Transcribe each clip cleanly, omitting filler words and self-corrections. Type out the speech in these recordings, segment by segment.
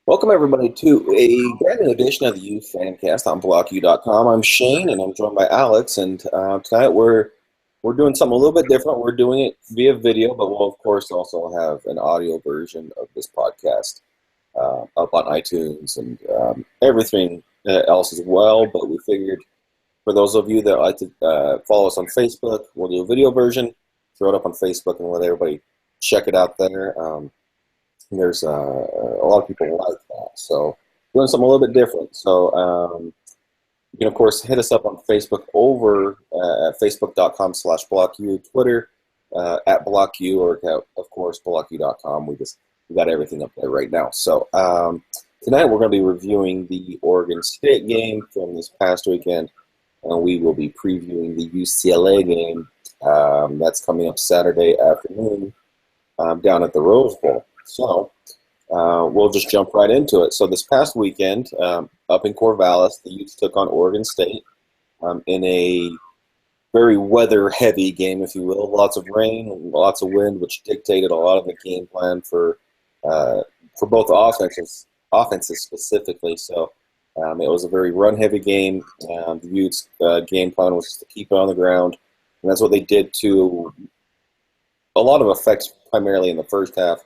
Welcome everybody to a brand new edition of the U Fancast on BlockU.com. I'm Shane, and I'm joined by Alex. And tonight we're doing something a little bit different. We're doing it via video, but we'll of course also have an audio version of this podcast up on iTunes and everything else as well. But we figured for those of you that like to follow us on Facebook, we'll do a video version, throw it up on Facebook, and let everybody check it out there. There's a lot of people like that. So doing something a little bit different. So you can, of course, hit us up on Facebook over at facebook.com/blocku, Twitter at blocku, or of course, blocku.com. We got everything up there right now. So tonight we're going to be reviewing the Oregon State game from this past weekend, and we will be previewing the UCLA game that's coming up Saturday afternoon down at the Rose Bowl. So we'll just jump right into it. So this past weekend, up in Corvallis, the Utes took on Oregon State in a very weather-heavy game, if you will. Lots of rain, lots of wind, which dictated a lot of the game plan for both offenses specifically. So it was a very run-heavy game. The Utes' game plan was to keep it on the ground, and that's what they did to a lot of effects, primarily in the first half.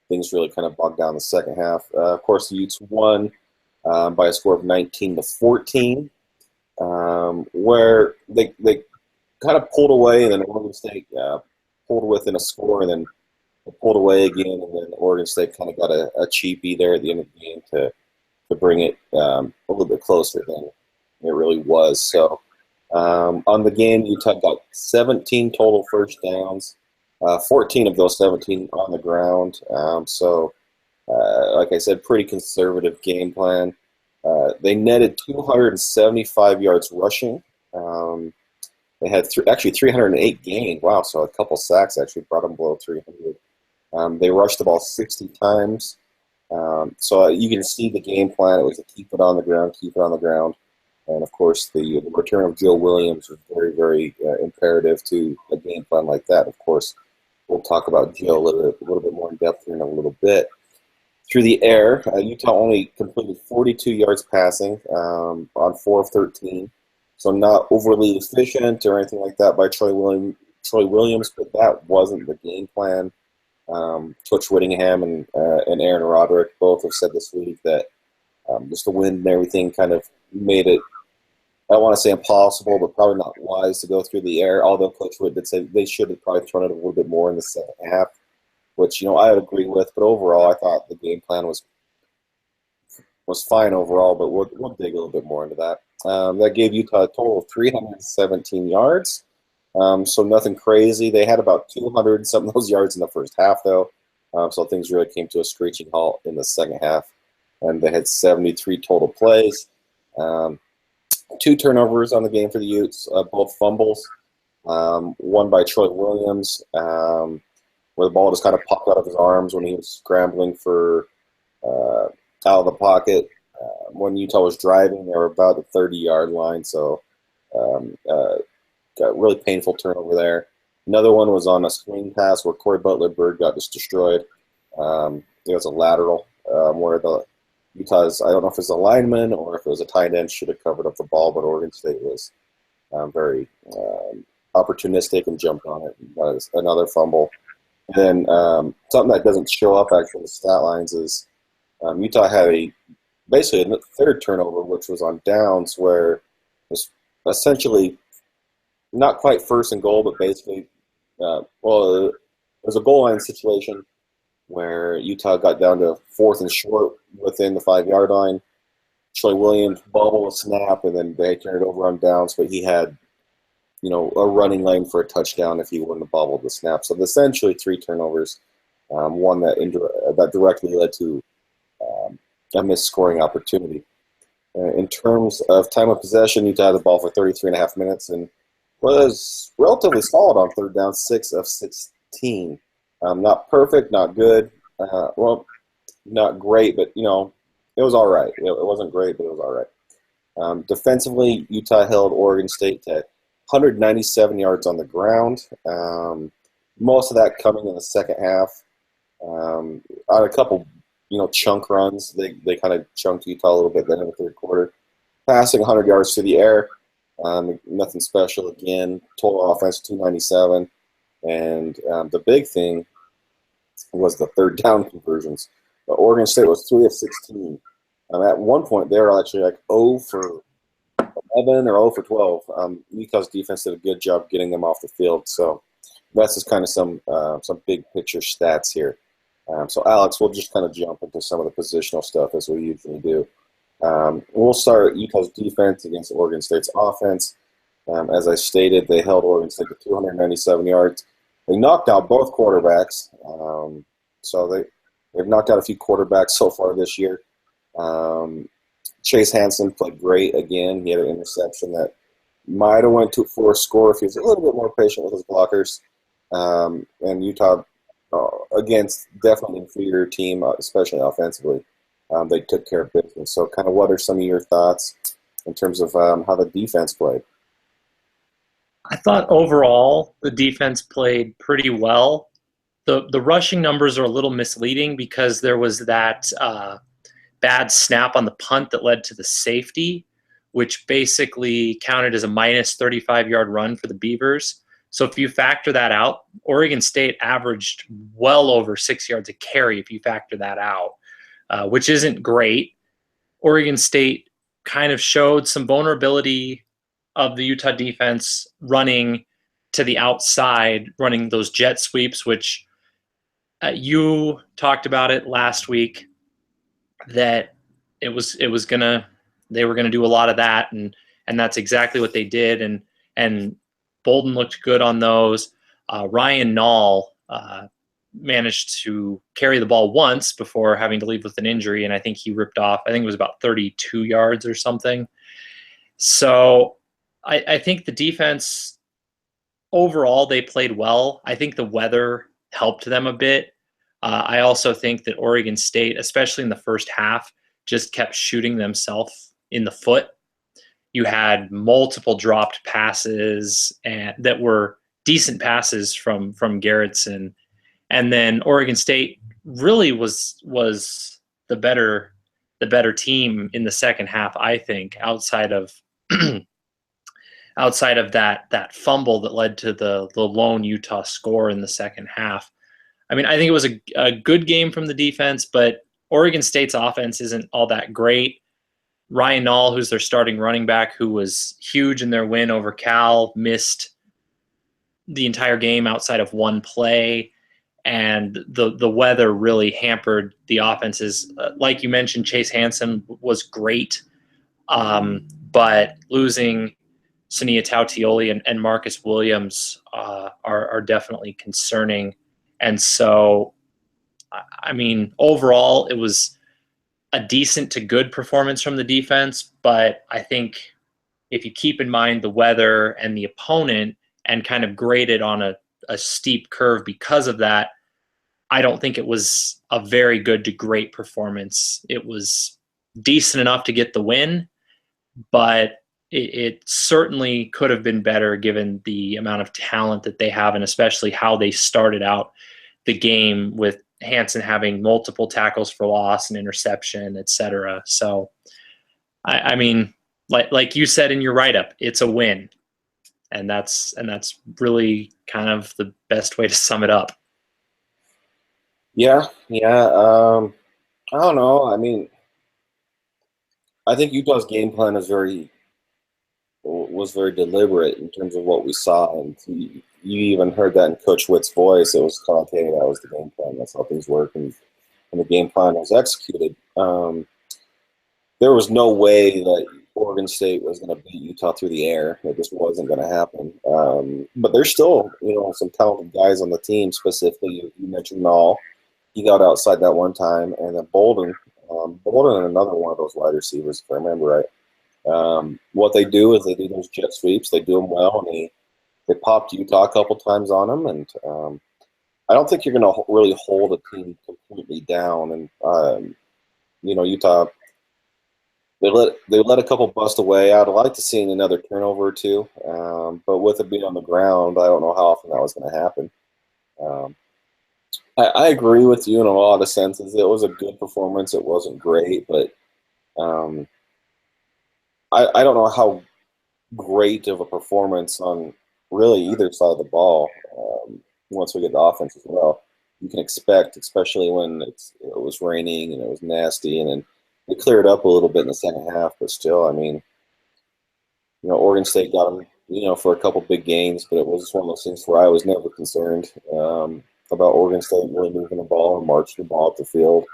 Things really kind of bogged down the second half. Of course, the Utes won by a score of 19-14, where they kind of pulled away, and then Oregon State pulled within a score, and then pulled away again, and then Oregon State kind of got a cheapie there at the end of the game to bring it a little bit closer than it really was. So on the game, Utah got 17 total first downs. 14 of those 17 on the ground. Like I said, pretty conservative game plan. They netted 275 yards rushing. They had actually 308 gained. Wow, so a couple sacks actually brought them below 300. They rushed the ball 60 times. So you can see the game plan. It was to keep it on the ground, keep it on the ground. And, of course, the return of Joe Williams was very, very imperative to a game plan like that. Of course, we'll talk about Joe a little bit more in depth here in a little bit. Through the air, Utah only completed 42 yards passing on 4 of 13. So not overly efficient or anything like that by Troy Williams, but that wasn't the game plan. Coach Whittingham and Aaron Roderick both have said this week that just the wind and everything kind of made it, I don't want to say impossible, but probably not wise to go through the air, although Coach Witt did say they should have probably thrown it a little bit more in the second half, which, I would agree with. But overall, I thought the game plan was fine overall, but we'll dig a little bit more into that. That gave Utah a total of 317 yards, so nothing crazy. They had about 200-something of those yards in the first half, though, so things really came to a screeching halt in the second half, and they had 73 total plays. 2 turnovers on the game for the Utes, both fumbles. One by Troy Williams, where the ball just kind of popped out of his arms when he was scrambling for out of the pocket. When Utah was driving, they were about the 30-yard line, so got a really painful turnover there. Another one was on a screen pass where Corey Butler-Bird got just destroyed. It was a lateral where the Utah's, I don't know if it's a lineman or if it was a tight end, should have covered up the ball, but Oregon State was very opportunistic and jumped on it. That is another fumble. And then something that doesn't show up actually in the stat lines is Utah had basically a third turnover, which was on downs, where it was essentially not quite first and goal, but basically, it was a goal line situation where Utah got down to 4th and short within the 5-yard line. Troy Williams bobbled a snap, and then they turned it over on downs, but he had, a running lane for a touchdown if he wouldn't have bobbled the snap. So essentially 3 turnovers, one that directly led to a missed scoring opportunity. In terms of time of possession, Utah had the ball for 33.5 minutes and was relatively solid on third down, 6 of 16. Not perfect, not good. Not great, but, it was all right. It wasn't great, but it was all right. Defensively, Utah held Oregon State to 197 yards on the ground. Most of that coming in the second half. On a couple chunk runs. They kind of chunked Utah a little bit then in the third quarter. Passing 100 yards through the air, nothing special again. Total offense 297, and the big thing was the third down conversions. Oregon State was 3 of 16. At one point, they were actually like 0 for 11 or 0 for 12. Utah's defense did a good job getting them off the field. So that's just kind of some big picture stats here. So Alex, we'll just kind of jump into some of the positional stuff as we usually do. We'll start Utah's defense against Oregon State's offense. As I stated, they held Oregon State to 297 yards. They knocked out both quarterbacks. So they've knocked out a few quarterbacks so far this year. Chase Hansen played great again. He had an interception that might have went for a score if he was a little bit more patient with his blockers. And Utah, against definitely inferior team, especially offensively, they took care of business. So kind of what are some of your thoughts in terms of how the defense played? I thought overall the defense played pretty well. The rushing numbers are a little misleading because there was that bad snap on the punt that led to the safety, which basically counted as a minus 35-yard run for the Beavers. So if you factor that out, Oregon State averaged well over 6 yards a carry if you factor that out, which isn't great. Oregon State kind of showed some vulnerability of the Utah defense running to the outside, running those jet sweeps, which you talked about it last week, that they were gonna do a lot of that, and that's exactly what they did, and Bolden looked good on those. Ryan Nall managed to carry the ball once before having to leave with an injury, and I think he ripped off, I think it was about 32 yards or something. So I think the defense overall, they played well. I think the weather helped them a bit. I also think that Oregon State, especially in the first half, just kept shooting themselves in the foot. You had multiple dropped passes and that were decent passes from Garrettson, and then Oregon State really was the better team in the second half. I think outside of that fumble that led to the lone Utah score in the second half. I mean, I think it was a good game from the defense, but Oregon State's offense isn't all that great. Ryan Nall, who's their starting running back, who was huge in their win over Cal, missed the entire game outside of one play, and the weather really hampered the offenses. Like you mentioned, Chase Hansen was great, but losing Sania Tautioli and Marcus Williams are definitely concerning. And so, I mean, overall, it was a decent to good performance from the defense, but I think if you keep in mind the weather and the opponent and kind of grade it on a steep curve because of that, I don't think it was a very good to great performance. It was decent enough to get the win, but it certainly could have been better given the amount of talent that they have, and especially how they started out the game with Hansen having multiple tackles for loss and interception, etc. So, I mean, like you said in your write-up, it's a win, and that's really kind of the best way to sum it up. Yeah. I don't know. I mean, I think Utah's game plan was very deliberate in terms of what we saw, and you even heard that in Coach Witt's voice. It was called, "Hey, that was the game plan. That's how things work," and the game plan was executed. There was no way that Oregon State was going to beat Utah through the air. It just wasn't going to happen. But there's still, some talented guys on the team. Specifically, you mentioned Nall. He got outside that one time, and then Bolden and another one of those wide receivers, if I remember right. What they do is they do those jet sweeps. They do them well, and they popped Utah a couple times on them. And I don't think you're going to really hold a team completely down. And Utah, they let a couple bust away. I'd like to see another turnover or two, but with it being on the ground, I don't know how often that was going to happen. I agree with you in a lot of senses. It was a good performance. It wasn't great, but um, I don't know how great of a performance on really either side of the ball. Once we get the offense as well, you can expect, especially when it was raining and it was nasty, and then it cleared up a little bit in the second half. But still, I mean, Oregon State got them, for a couple big games, but it was just one of those things where I was never concerned about Oregon State really moving the ball and marching the ball up the field.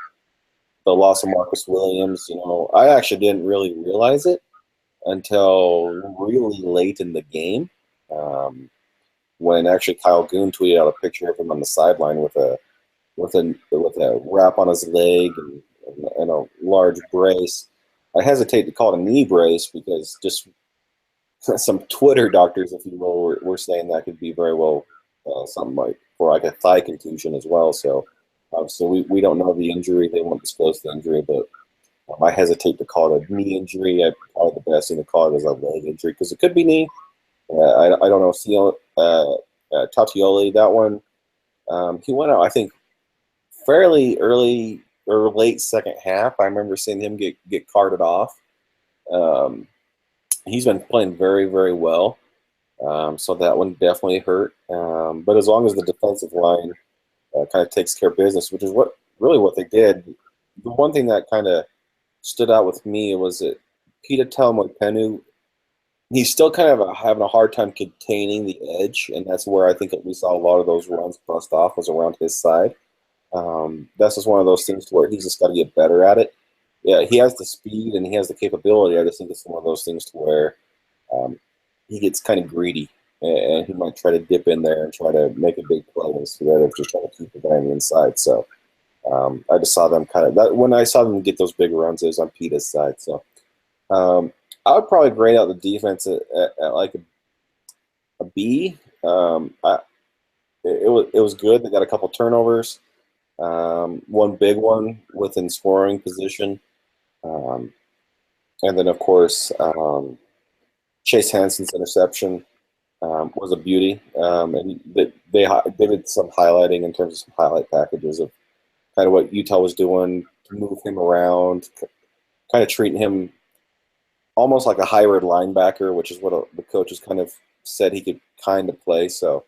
The loss of Marcus Williams, I actually didn't really realize it until really late in the game, when actually Kyle Goon tweeted out a picture of him on the sideline with a wrap on his leg and a large brace. I hesitate to call it a knee brace because just some Twitter doctors, if you will, were saying that could be very well something like for like a thigh contusion as well. So obviously we don't know the injury. They won't disclose the injury, but I hesitate to call it a knee injury. Probably the best thing to call it is a leg injury because it could be knee. I don't know. Tatioli, that one, he went out, I think, fairly early or late second half. I remember seeing him get carted off. He's been playing very, very well. So that one definitely hurt. But as long as the defensive line kind of takes care of business, which is what they did. The one thing that kind of stood out with me was that Peter Talmoipenu, he's still kind of having a hard time containing the edge, and that's where I think we saw a lot of those runs bust off was around his side. That's just one of those things where he's just got to get better at it. Yeah, he has the speed and he has the capability. I just think it's one of those things to where he gets kind of greedy, and he might try to dip in there and try to make a big play instead of just trying to keep the guy on the inside. So I just saw them when I saw them get those big runs, it was on Peta's side. So I would probably grade out the defense at like a B. It was good. They got a couple turnovers, one big one within scoring position, and then of course Chase Hansen's interception was a beauty. And they did some highlighting in terms of some highlight packages of kind of what Utah was doing to move him around, kind of treating him almost like a hybrid linebacker, which is what the coaches kind of said he could kind of play. So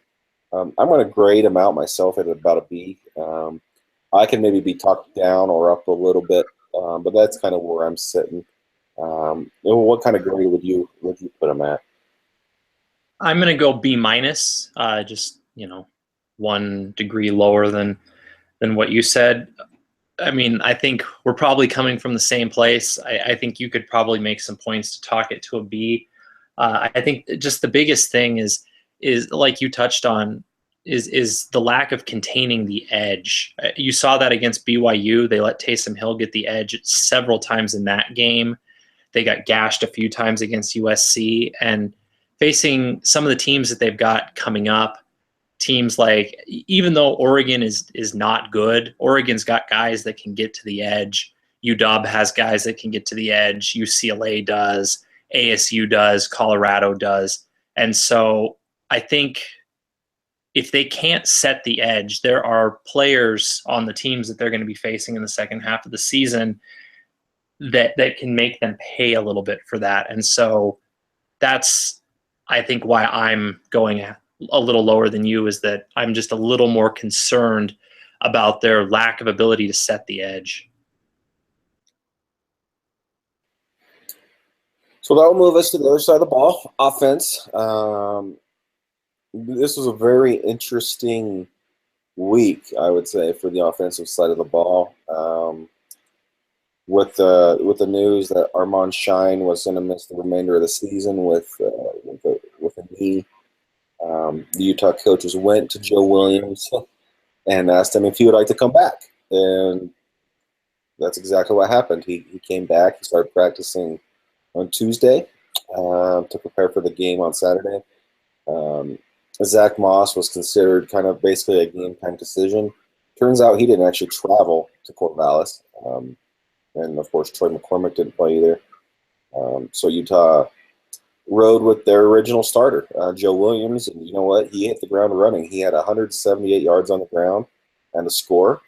I'm going to grade him out myself at about a B. I can maybe be talked down or up a little bit, but that's kind of where I'm sitting. What kind of grade would you put him at? I'm going to go B minus, just 1 degree lower than what you said. I mean, I think we're probably coming from the same place. I think you could probably make some points to talk it to a B. I think just the biggest thing is like you touched on is the lack of containing the edge. You saw that against BYU. They let Taysom Hill get the edge several times in that game. They got gashed a few times against USC, and facing some of the teams that they've got coming up, teams like, even though Oregon is not good, Oregon's got guys that can get to the edge. UW has guys that can get to the edge. UCLA does. ASU does. Colorado does. And so I think if they can't set the edge, there are players on the teams that they're going to be facing in the second half of the season that can make them pay a little bit for that. And so that's, I think, why I'm going a little lower than you, is that I'm just a little more concerned about their lack of ability to set the edge. So that will move us to the other side of the ball, offense. This was a very interesting week, I would say, for the offensive side of the ball. With the news that Armand Shine was going to miss the remainder of the season with a knee, the Utah coaches went to Joe Williams and asked him if he would like to come back, and that's exactly what happened. He came back. He started practicing on Tuesday to prepare for the game on Saturday. Zach Moss was considered kind of basically a game time decision. Turns out he didn't actually travel to Corvallis. And of course, Troy McCormick didn't play either. So Utah rode with their original starter, Joe Williams. And you know what? He hit the ground running. He had 178 yards on the ground. and to score.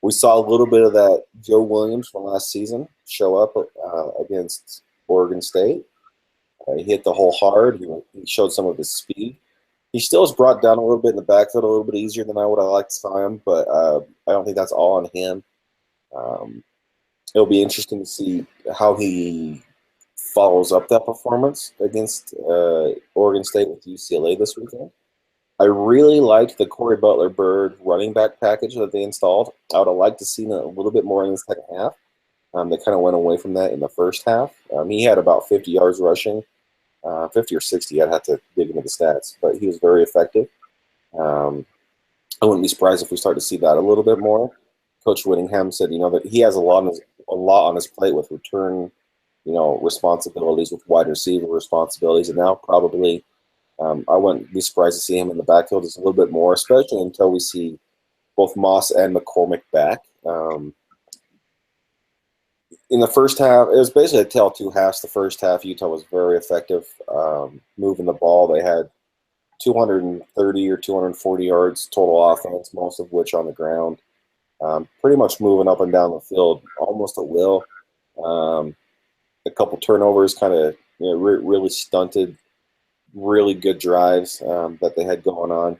We saw a little bit of that Joe Williams from last season show up against Oregon State. He hit the hole hard. He showed some of his speed. He still is brought down a little bit in the backfield, a little bit easier than I would have liked to see him, but I don't think that's all on him. It'll be interesting to see how he follows up that performance against Oregon State with UCLA this weekend. I really liked the Corey Butler-Bird running back package that they installed. I would have liked to see a little bit more in the second half. They kind of went away from that in the first half. He had about 50 yards rushing, 50 or 60. I'd have to dig into the stats, but he was very effective. I wouldn't be surprised if we start to see that a little bit more. Coach Whittingham said, that he has a lot on his plate with return, responsibilities, with wide receiver responsibilities, and now probably I wouldn't be surprised to see him in the backfield just a little bit more, especially until we see both Moss and McCormick back. In the first half, it was basically a tale of two halves. The first half, Utah was very effective moving the ball. They had 230 or 240 yards total offense, most of which on the ground. Pretty much moving up and down the field almost at will. A couple turnovers kind of really stunted really good drives that they had going on.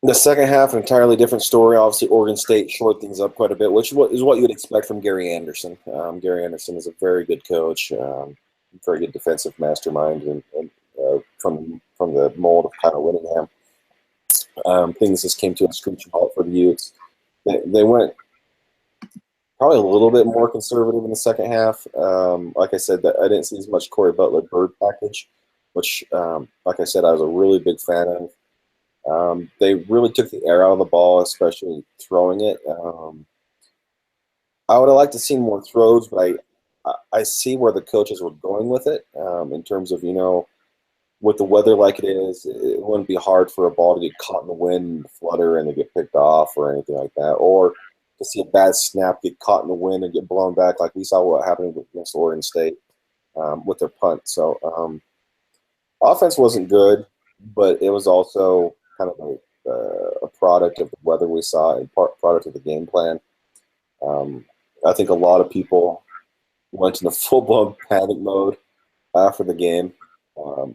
The second half, an entirely different story. Obviously, Oregon State shored things up quite a bit, which is what you would expect from Gary Anderson. Gary Anderson is a very good coach, very good defensive mastermind, and from the mold of Kyle Whittingham. Things just came to a screeching halt for the Utes. They went probably a little bit more conservative in the second half. Like I said, I didn't see as much Corey Butler-Bird package, which, like I said, I was a really big fan of. They really took the air out of the ball, especially throwing it. I would have liked to see more throws, but I see where the coaches were going with it in terms of, with the weather like it is, it wouldn't be hard for a ball to get caught in the wind and flutter and to get picked off or anything like that. Or to see a bad snap get caught in the wind and get blown back, like we saw what happened against Oregon State with their punt. So offense wasn't good, but it was also kind of a product of the weather we saw and product of the game plan. I think a lot of people went into full-blown panic mode after the game.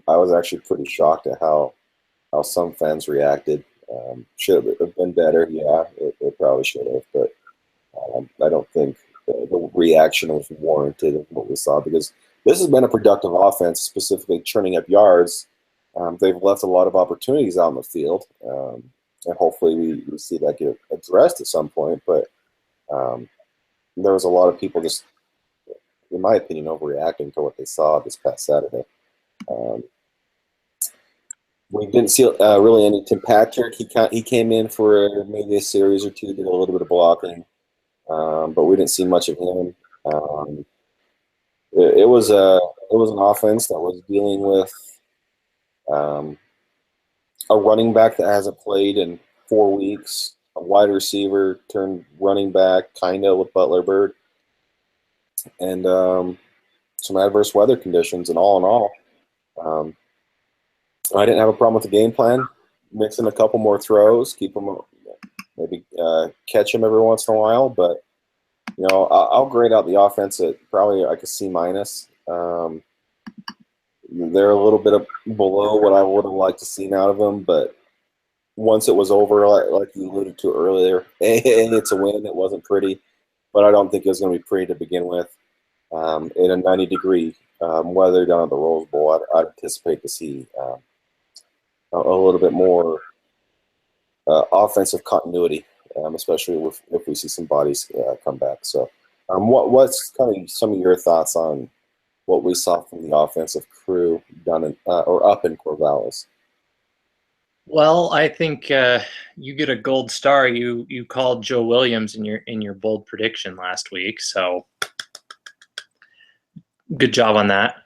I was actually pretty shocked at how some fans reacted. Should have been better, yeah, it probably should have, but I don't think the reaction was warranted of what we saw, because this has been a productive offense, specifically churning up yards. They've left a lot of opportunities out in the field, and hopefully we see that get addressed at some point, but there was a lot of people just, in my opinion, overreacting to what they saw this past Saturday. We didn't see really any Tim Patrick. He came in for maybe a series or two, did a little bit of blocking, but we didn't see much of him. It was an offense that was dealing with a running back that hasn't played in 4 weeks, a wide receiver turned running back, kind of with Butler-Bird, and some adverse weather conditions. And all in all, I didn't have a problem with the game plan. Mix in a couple more throws, keep them, maybe catch them every once in a while. But I'll grade out the offense at probably like a C minus. They're a little bit below what I would have liked to see out of them, but once it was over, like you alluded to earlier, it's a win. It wasn't pretty, but I don't think it was going to be pretty to begin with. In a 90-degree weather down at the Rose Bowl, I'd anticipate to see a little bit more offensive continuity, especially if we see some bodies come back. So what's kind of some of your thoughts on what we saw from the offensive crew down in or up in Corvallis? Well, I think you get a gold star. You called Joe Williams in your bold prediction last week, so good job on that.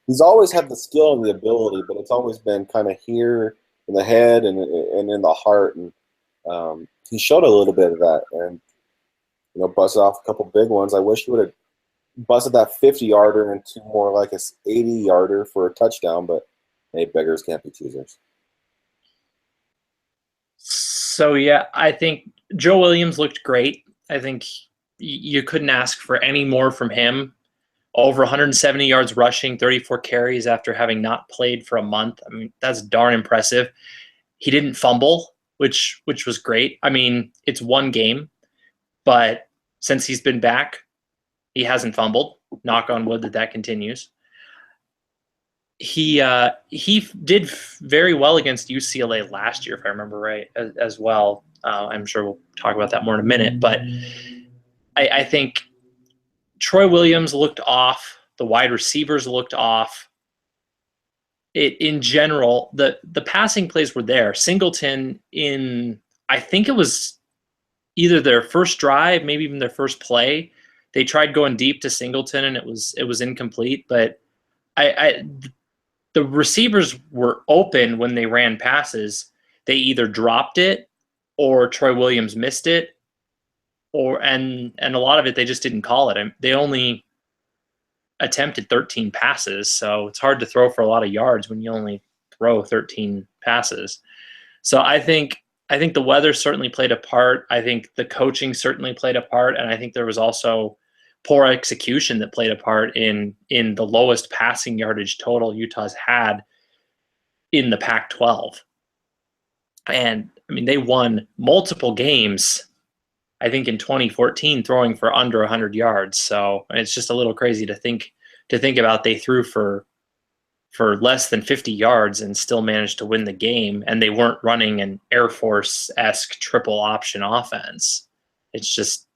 He's always had the skill and the ability, but it's always been kind of here in the head and in the heart. And he showed a little bit of that, and busted off a couple big ones. I wish he would have busted that 50-yarder into more like a 80-yarder for a touchdown, but hey, beggars can't be choosers. So yeah, I think Joe Williams looked great. I think you couldn't ask for any more from him. Over 170 yards rushing, 34 carries after having not played for a month. I mean, that's darn impressive. He didn't fumble, which was great. I mean, it's one game, but since he's been back, he hasn't fumbled. Knock on wood that continues. He did very well against UCLA last year, if I remember right, as well. I'm sure we'll talk about that more in a minute, but I think Troy Williams looked off. The wide receivers looked off. In general, the passing plays were there. Singleton I think it was either their first drive, maybe even their first play. They tried going deep to Singleton and it was incomplete. But the receivers were open when they ran passes. They either dropped it or Troy Williams missed it, and a lot of it they just didn't call it. They only attempted 13 passes, so it's hard to throw for a lot of yards when you only throw 13 passes. So I think the weather certainly played a part. I think the coaching certainly played a part, and I think there was also poor execution that played a part in the lowest passing yardage total Utah's had in the Pac-12. And I mean, they won multiple games, I think in 2014, throwing for under 100 yards. So it's just a little crazy to think about. They threw for less than 50 yards and still managed to win the game, and they weren't running an Air Force-esque triple option offense. It's just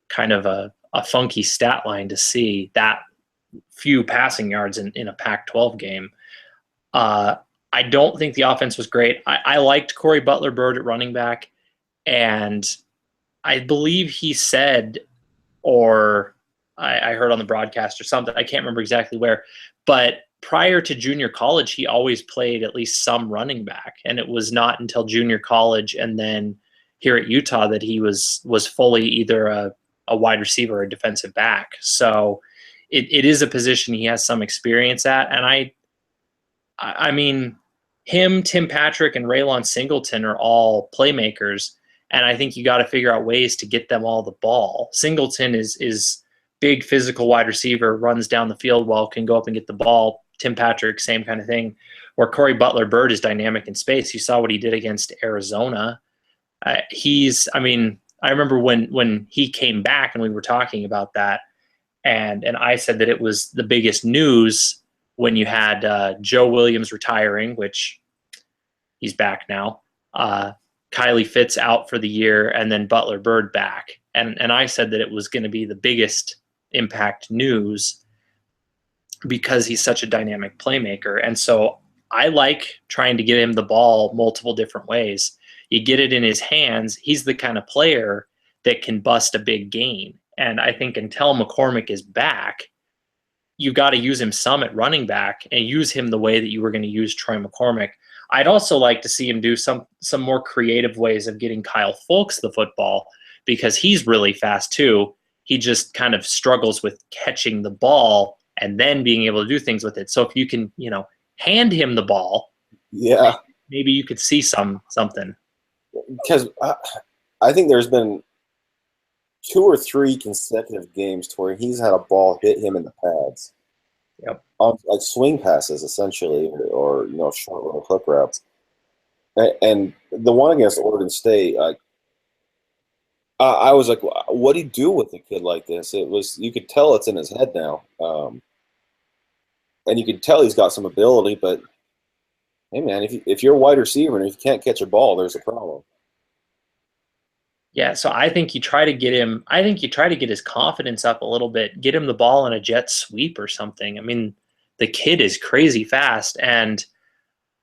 kind of a funky stat line to see that few passing yards in a Pac-12 game. I don't think the offense was great. I liked Corey Butler-Byrd at running back, and I believe he said, or I heard on the broadcast or something, I can't remember exactly where, but prior to junior college, he always played at least some running back, and it was not until junior college and then here at Utah that he was fully either a wide receiver or a defensive back. So it is a position he has some experience at, and I mean, him, Tim Patrick, and Raylon Singleton are all playmakers, and I think you got to figure out ways to get them all the ball. Singleton is big, physical wide receiver, runs down the field well, can go up and get the ball. Tim Patrick, same kind of thing. Where Corey Butler-Byrd is dynamic in space. You saw what he did against Arizona. I remember when he came back and we were talking about that, and I said that it was the biggest news when you had Joe Williams retiring, which he's back now, Kylie Fitz out for the year, and then Butler-Byrd back. And I said that it was going to be the biggest impact news because he's such a dynamic playmaker. And so I like trying to get him the ball multiple different ways. You get it in his hands, he's the kind of player that can bust a big gain. And I think until McCormick is back, you got to use him some at running back and use him the way that you were going to use Troy McCormick. I'd also like to see him do some more creative ways of getting Kyle Fulks the football, because he's really fast too. He just kind of struggles with catching the ball and then being able to do things with it. So if you can, hand him the ball, yeah, maybe you could see something. Because I think there's been 2 or 3 consecutive games to where he's had a ball hit him in the pads. Yep. Like swing passes, essentially, or short little hook routes. And the one against Oregon State, I was like, what do you do with a kid like this? You could tell it's in his head now. And you can tell he's got some ability, but hey, man, if you're a wide receiver and if you can't catch a ball, there's a problem. Yeah, so I think you try to get him. I think you try to get his confidence up a little bit. Get him the ball in a jet sweep or something. I mean, the kid is crazy fast, and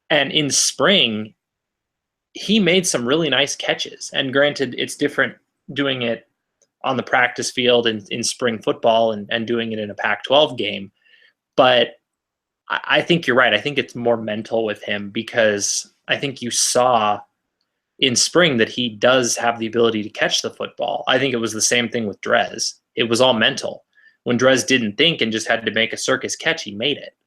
in spring, he made some really nice catches. And granted, it's different doing it on the practice field in spring football and doing it in a Pac-12 game. But I think you're right. I think it's more mental with him, because I think you saw in spring that he does have the ability to catch the football. I think it was the same thing with Drez. It was all mental. When Drez didn't think and just had to make a circus catch, he made it.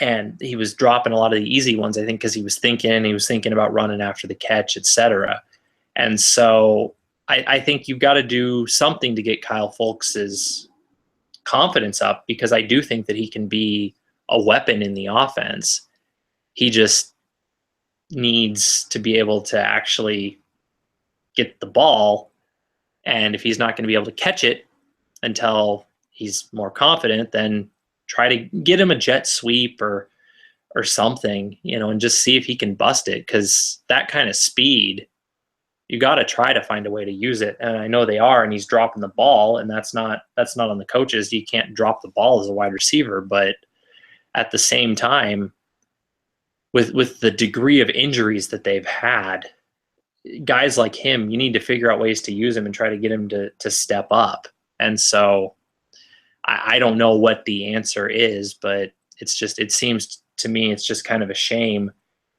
and he was dropping a lot of the easy ones, I think, because he was thinking about running after the catch, etc. And so I think you've got to do something to get Kyle Fultz's confidence up, because I do think that he can be a weapon in the offense. He just needs to be able to actually get the ball, and if he's not going to be able to catch it until he's more confident, then try to get him a jet sweep or something, and just see if he can bust it, because that kind of speed, you got to try to find a way to use it. And I know they are, and he's dropping the ball, and that's not on the coaches. You can't drop the ball as a wide receiver, but at the same time, with the degree of injuries that they've had, guys like him, you need to figure out ways to use him and try to get him to step up. And so I don't know what the answer is, but it seems to me it's just kind of a shame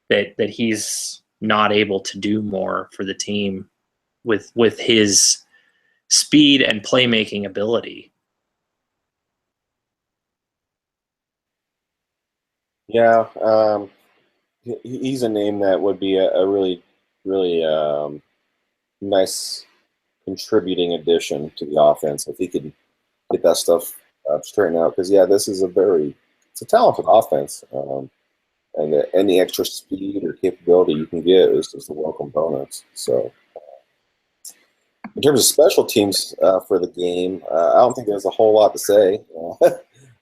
that he's not able to do more for the team with his speed and playmaking ability. Yeah, he's a name that would be a really, really nice contributing addition to the offense if he could get that stuff straightened out. Because this is it's a talented offense, and any extra speed or capability you can get is just a welcome bonus. So, in terms of special teams for the game, I don't think there's a whole lot to say.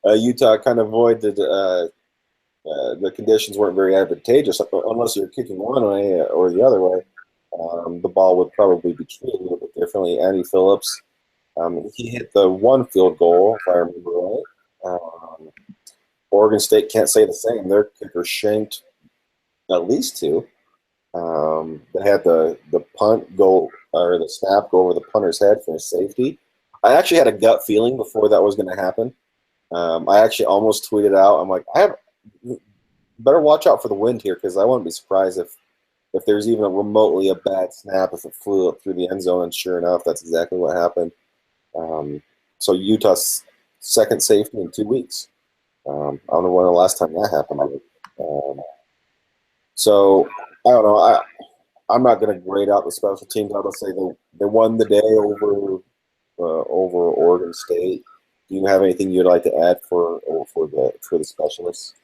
Utah kind of avoided. The conditions weren't very advantageous unless you're kicking one way or the other way. The ball would probably be treated a little bit differently. Andy Phillips, he hit the one field goal, if I remember right. Oregon State can't say the same. Their kicker shanked at least two. They had the punt go, or the snap go over the punter's head for a safety. I actually had a gut feeling before that was going to happen. I actually almost tweeted out, I'm like, better watch out for the wind here, because I wouldn't be surprised if there's even remotely a bad snap if it flew up through the end zone, and sure enough, that's exactly what happened. So Utah's second safety in 2 weeks. I don't know when the last time that happened. So I don't know. I'm not going to grade out the special teams. I would say they won the day over Oregon State. Do you have anything you'd like to add for the specialists?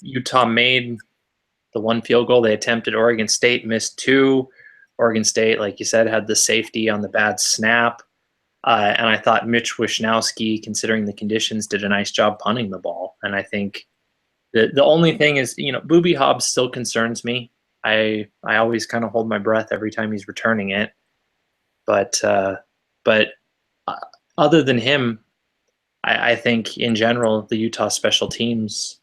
Utah made the one field goal they attempted. Oregon State missed two. Oregon State, like you said, had the safety on the bad snap. And I thought Mitch Wishnowsky, considering the conditions, did a nice job punting the ball. And I think the only thing is, Booby Hobbs still concerns me. I always kind of hold my breath every time he's returning it. But other than him, I think in general the Utah special teams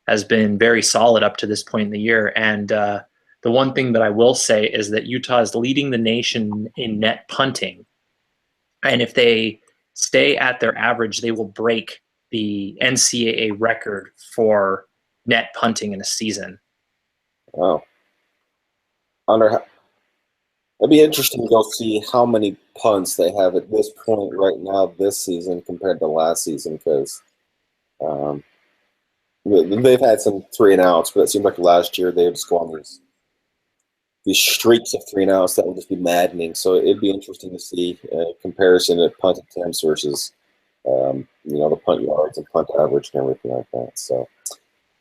has been very solid up to this point in the year. And the one thing that I will say is that Utah is leading the nation in net punting. And if they stay at their average, they will break the NCAA record for net punting in a season. Wow. It'd be interesting to go see how many punts they have at this point right now this season compared to last season, because they've had some 3-and-outs, but it seemed like last year they would just go on these streaks of 3-and-outs that would just be maddening. So it'd be interesting to see a comparison of punt attempts versus the punt yards and punt average and everything like that. So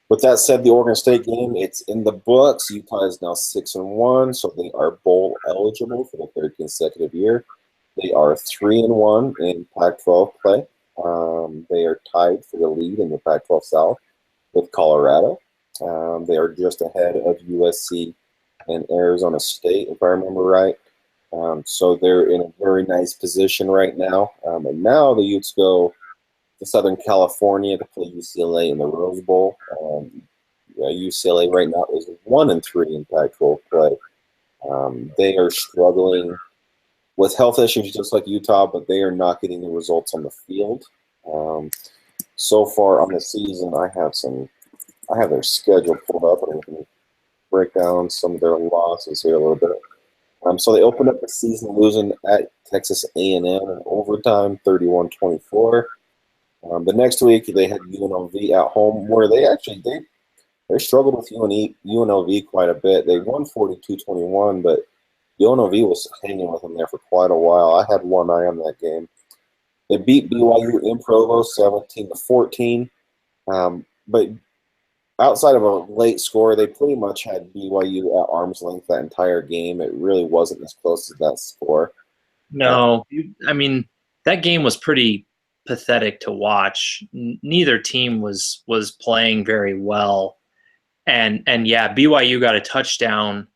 with that said, the Oregon State game, it's in the books. Utah is now 6-1, so they are bowl eligible for the third consecutive year. They are 3-1 in Pac-12 play. They are tied for the lead in the Pac-12 South with Colorado. They are just ahead of USC and Arizona State, if I remember right. So they're in a very nice position right now. And now the Utes go to Southern California to play UCLA in the Rose Bowl. UCLA right now is 1-3 in Pac-12 play. They are struggling with health issues just like Utah, but they are not getting the results on the field. So far on the season, I have their schedule pulled up, and we can break down some of their losses here a little bit. So they opened up the season losing at Texas A&M in overtime, 31-24. The next week they had UNLV at home, where they struggled with UNLV quite a bit. They won 42-21, but UNLV was hanging with them there for quite a while. I had one eye on that game. They beat BYU in Provo 17-14, but outside of a late score, they pretty much had BYU at arm's length that entire game. It really wasn't as close as that score. No, I mean that game was pretty pathetic to watch. Neither team was playing very well, and yeah, BYU got a touchdown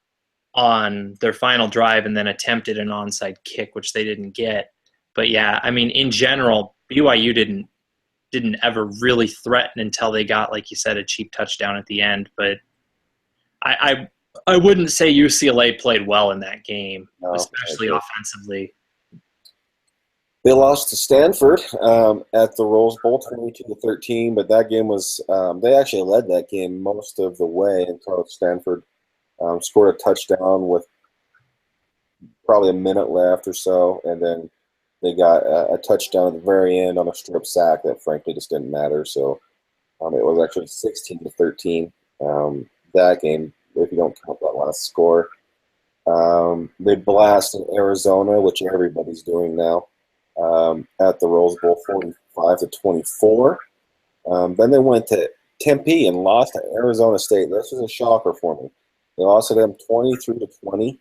on their final drive and then attempted an onside kick, which they didn't get. But yeah, I mean in general, BYU didn't ever really threaten until they got, like you said, a cheap touchdown at the end. But I wouldn't say UCLA played well in that game, No, especially offensively. they lost to Stanford at the Rose Bowl 22-13, but that game was they actually led that game most of the way until Stanford scored a touchdown with probably a minute left or so, and then they got a touchdown at the very end on a strip sack that frankly just didn't matter. So it was actually 16-13 that game, if you don't count that last score. They blasted Arizona, which everybody's doing now, at the Rose Bowl 45-24. Then they went to Tempe and lost to Arizona State. This was a shocker for me. They lost to them 23-20.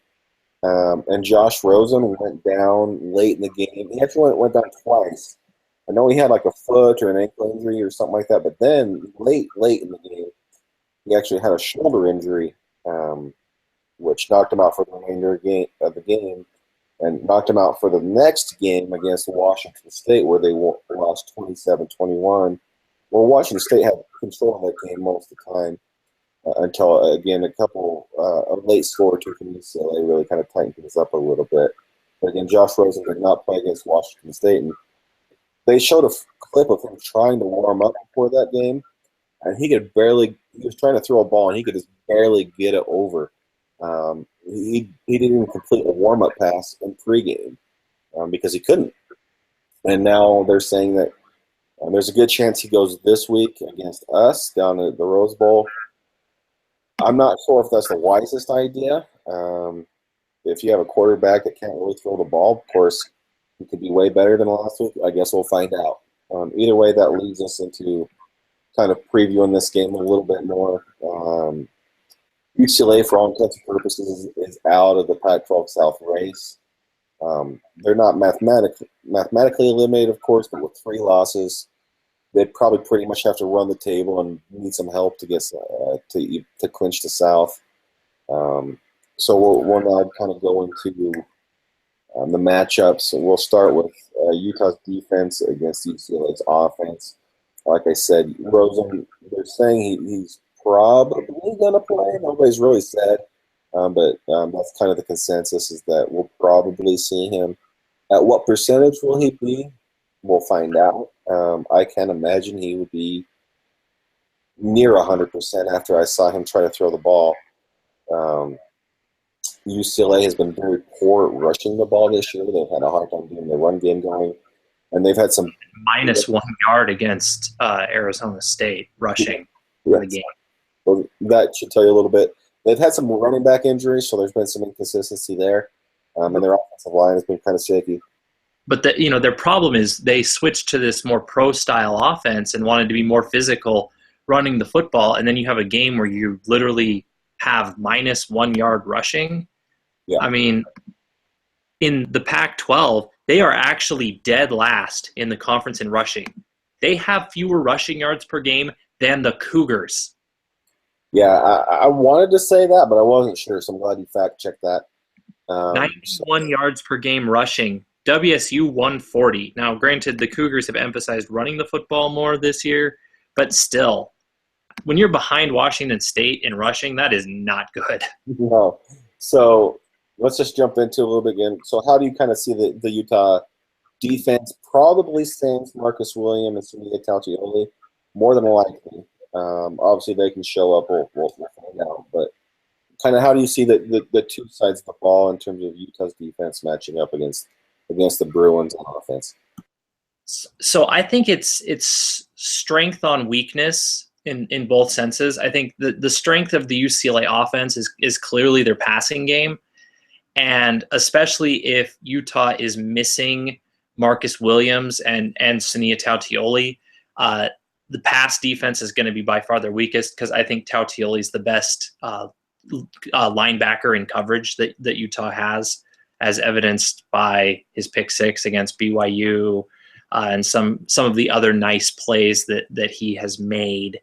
And Josh Rosen went down late in the game. He actually went down twice. I know he had like a foot or an ankle injury or something like that, but then late in the game, he actually had a shoulder injury, which knocked him out for the remainder of the game, and knocked him out for the next game against Washington State, where they lost 27-21. Well, Washington State had control of that game most of the time until, again, a late score or two from UCLA really kind of tightened things up a little bit. But again, Josh Rosen did not play against Washington State, and they showed a clip of him trying to warm up before that game, and he was trying to throw a ball, and he could just barely get it over. He didn't even complete a warm-up pass in pregame because he couldn't. And now they're saying that there's a good chance he goes this week against us down at the Rose Bowl. I'm not sure if that's the wisest idea. If you have a quarterback that can't really throw the ball, of course, he could be way better than last week. I guess we'll find out. Either way, that leads us into kind of previewing this game a little bit more. UCLA, for all intents and purposes, is out of the Pac-12 South race. They're not mathematically eliminated, of course, but with 3 losses, they'd probably pretty much have to run the table and need some help to get to clinch the South. So we'll now kind of go into the matchups. We'll start with Utah's defense against UCLA's offense. Like I said, Rosen, they're saying he's probably going to play. Nobody's really said, but that's kind of the consensus, is that we'll probably see him. At what percentage will he be? We'll find out. I can't imagine he would be near 100% after I saw him try to throw the ball. UCLA has been very poor at rushing the ball this year. They've had a hard time getting the run game going, and they've had some minus 1 yard against Arizona State rushing for the game. Well, that should tell you a little bit. They've had some running back injuries, so there's been some inconsistency there, and their offensive line has been kind of shaky. But their problem is they switched to this more pro-style offense and wanted to be more physical running the football, and then you have a game where you literally have minus 1 yard rushing. Yeah. I mean, in the Pac-12, they are actually dead last in the conference in rushing. They have fewer rushing yards per game than the Cougars. Yeah, I wanted to say that, but I wasn't sure, so I'm glad you fact-checked that. 91 yards per game rushing. WSU 140. Now, granted, the Cougars have emphasized running the football more this year, but still, when you're behind Washington State in rushing, that is not good. No. So let's just jump into a little bit again. So how do you kind of see the Utah defense? Probably sans Marcus Williams and Sumia Tautioli, more than likely. Obviously, they can show up. We'll find out. But kind of how do you see the two sides of the ball in terms of Utah's defense matching up against the Bruins on offense? So I think it's strength on weakness in both senses. I think the strength of the UCLA offense is clearly their passing game, and especially if Utah is missing Marcus Williams and Sania Tautioli, the pass defense is going to be by far their weakest, because I think Tautioli is the best linebacker in coverage that Utah has, as evidenced by his pick six against BYU, and some of the other nice plays that he has made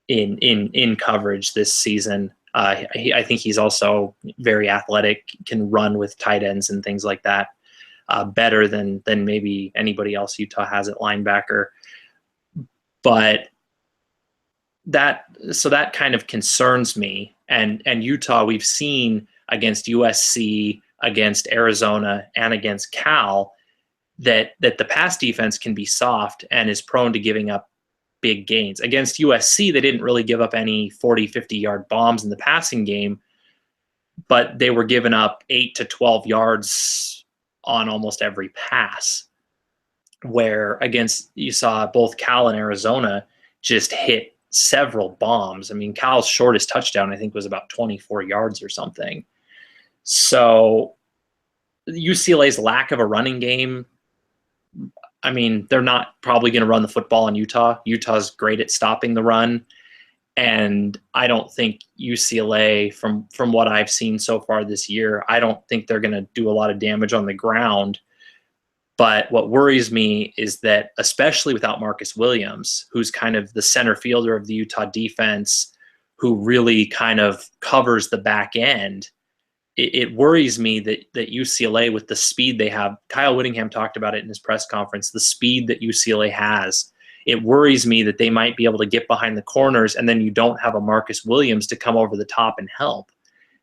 in coverage this season. I think he's also very athletic, can run with tight ends and things like that, better than maybe anybody else Utah has at linebacker. But that kind of concerns me. And Utah, we've seen against USC, against Arizona, and against Cal that the pass defense can be soft and is prone to giving up big gains. Against USC, they didn't really give up any 40, 50-yard bombs in the passing game, but they were giving up 8 to 12 yards on almost every pass, where against, you saw both Cal and Arizona just hit several bombs. I mean, Cal's shortest touchdown, I think, was about 24 yards or something. So UCLA's lack of a running game, I mean, they're not probably going to run the football on Utah. Utah's great at stopping the run. And I don't think UCLA, from what I've seen so far this year, I don't think they're going to do a lot of damage on the ground. But what worries me is that, especially without Marcus Williams, who's kind of the center fielder of the Utah defense, who really kind of covers the back end, it worries me that UCLA, with the speed they have, Kyle Whittingham talked about it in his press conference, the speed that UCLA has, it worries me that they might be able to get behind the corners, and then you don't have a Marcus Williams to come over the top and help.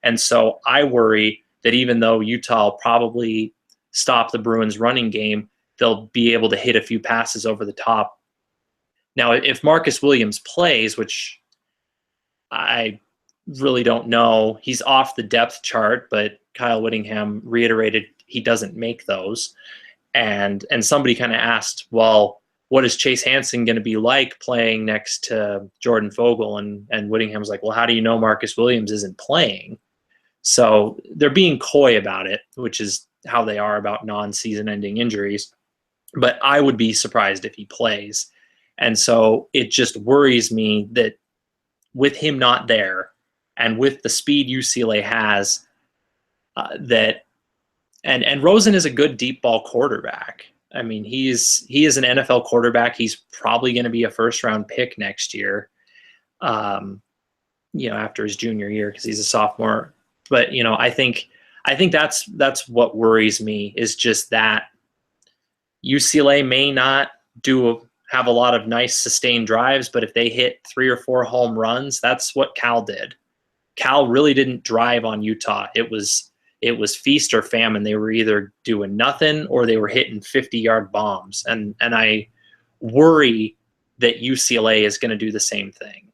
And so I worry that even though Utah will probably stop the Bruins running game, they'll be able to hit a few passes over the top. Now, if Marcus Williams plays, which I really don't know, he's off the depth chart, but Kyle Whittingham reiterated he doesn't make those. And somebody kind of asked, well, what is Chase Hansen going to be like playing next to Jordan Fogle? And Whittingham's like, well, how do you know Marcus Williams isn't playing? So they're being coy about it, which is how they are about non-season ending injuries. But I would be surprised if he plays. And so it just worries me that with him not there, and with the speed UCLA has, and Rosen is a good deep ball quarterback. I mean, he is an NFL quarterback. He's probably going to be a first-round pick next year, after his junior year, because he's a sophomore. But I think that's what worries me, is just that UCLA may not have a lot of nice sustained drives, but if they hit 3 or 4 home runs, that's what Cal did. Cal really didn't drive on Utah. It was feast or famine. They were either doing nothing or they were hitting 50-yard bombs. And I worry that UCLA is going to do the same thing,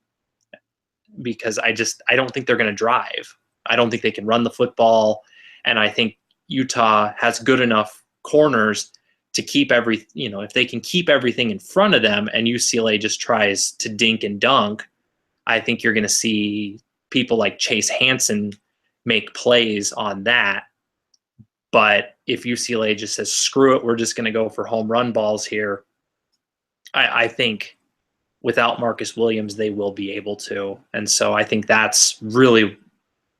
because I don't think they're going to drive. I don't think they can run the football. And I think Utah has good enough corners to keep if they can keep everything in front of them and UCLA just tries to dink and dunk, I think you're going to see people like Chase Hansen make plays on that. But if UCLA just says, screw it, we're just going to go for home run balls here, I think without Marcus Williams, they will be able to. And so I think that's really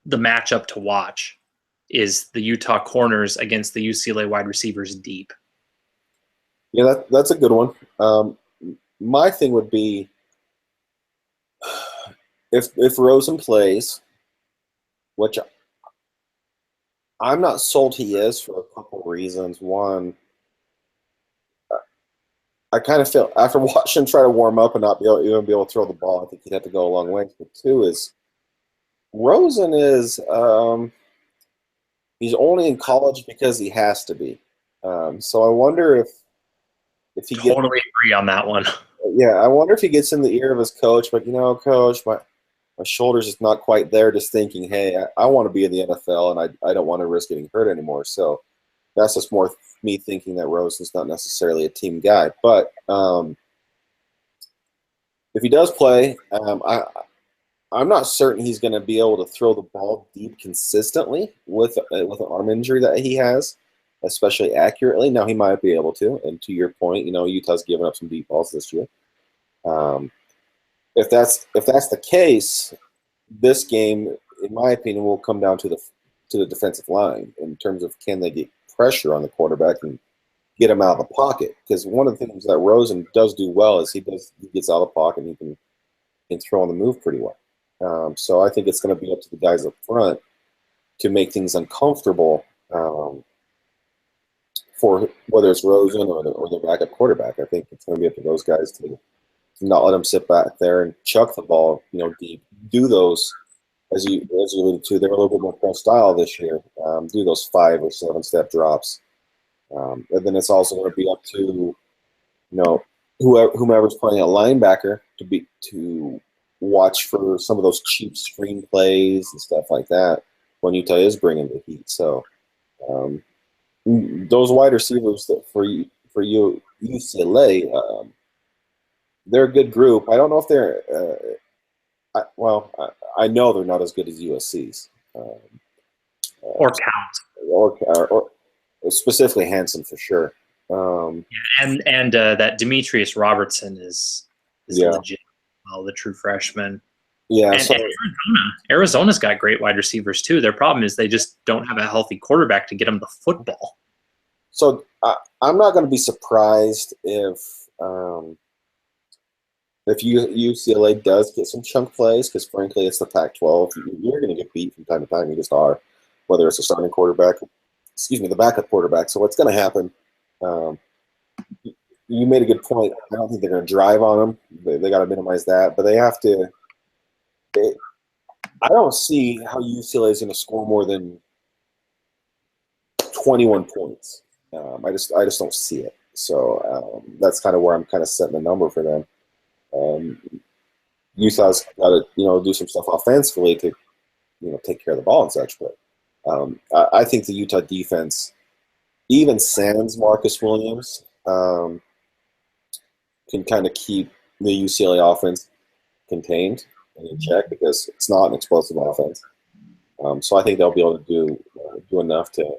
the matchup to watch, is the Utah corners against the UCLA wide receivers deep. Yeah, that's a good one. My thing would be, if Rosen plays, which I'm not sold he is, for a couple reasons. One, I kind of feel after watching him try to warm up and not even be able to throw the ball, I think he'd have to go a long way. But two is, Rosen is he's only in college because he has to be. So I wonder if he totally agree on that one. Yeah, I wonder if he gets in the ear of his coach, but coach, my shoulder's just not quite there, just thinking, hey, I want to be in the NFL and I don't want to risk getting hurt anymore. So that's just more me thinking that Rosen's not necessarily a team guy. But if he does play, I'm not certain he's going to be able to throw the ball deep consistently with an arm injury that he has, especially accurately. Now he might be able to, and to your point, Utah's given up some deep balls this year. If that's the case, this game, in my opinion, will come down to the defensive line in terms of can they get pressure on the quarterback and get him out of the pocket. Because one of the things that Rosen does do well is he gets out of the pocket and he can throw on the move pretty well. So I think it's going to be up to the guys up front to make things uncomfortable for whether it's Rosen or the backup quarterback. I think it's going to be up to those guys to not let them sit back there and chuck the ball, deep. Do those, as you alluded to, they're a little bit more pro style this year. Do those 5 or 7 step drops, and then it's also going to be up to whomever's playing a linebacker to watch for some of those cheap screen plays and stuff like that when Utah is bringing the heat. So those wide receivers that for UCLA, they're a good group. I don't know if they're I know they're not as good as USC's or Count or specifically Hanson for sure. And that Demetrius Robertson is legit. Well, the true freshman. Yeah, and Arizona's got great wide receivers too. Their problem is they just don't have a healthy quarterback to get them the football. So I'm not going to be surprised if UCLA does get some chunk plays, because frankly it's the Pac-12. You're going to get beat from time to time. You just are, whether it's a starting quarterback, the backup quarterback. So what's going to happen? You made a good point. I don't think they're going to drive on them. They got to minimize that, but they have to. I don't see how UCLA is going to score more than 21 points. I just don't see it. So that's kind of where I'm kind of setting the number for them. Utah's got to do some stuff offensively to take care of the ball and such. But I think the Utah defense, even sans Marcus Williams, can kind of keep the UCLA offense contained and in check, because it's not an explosive offense. So I think they'll be able to do enough to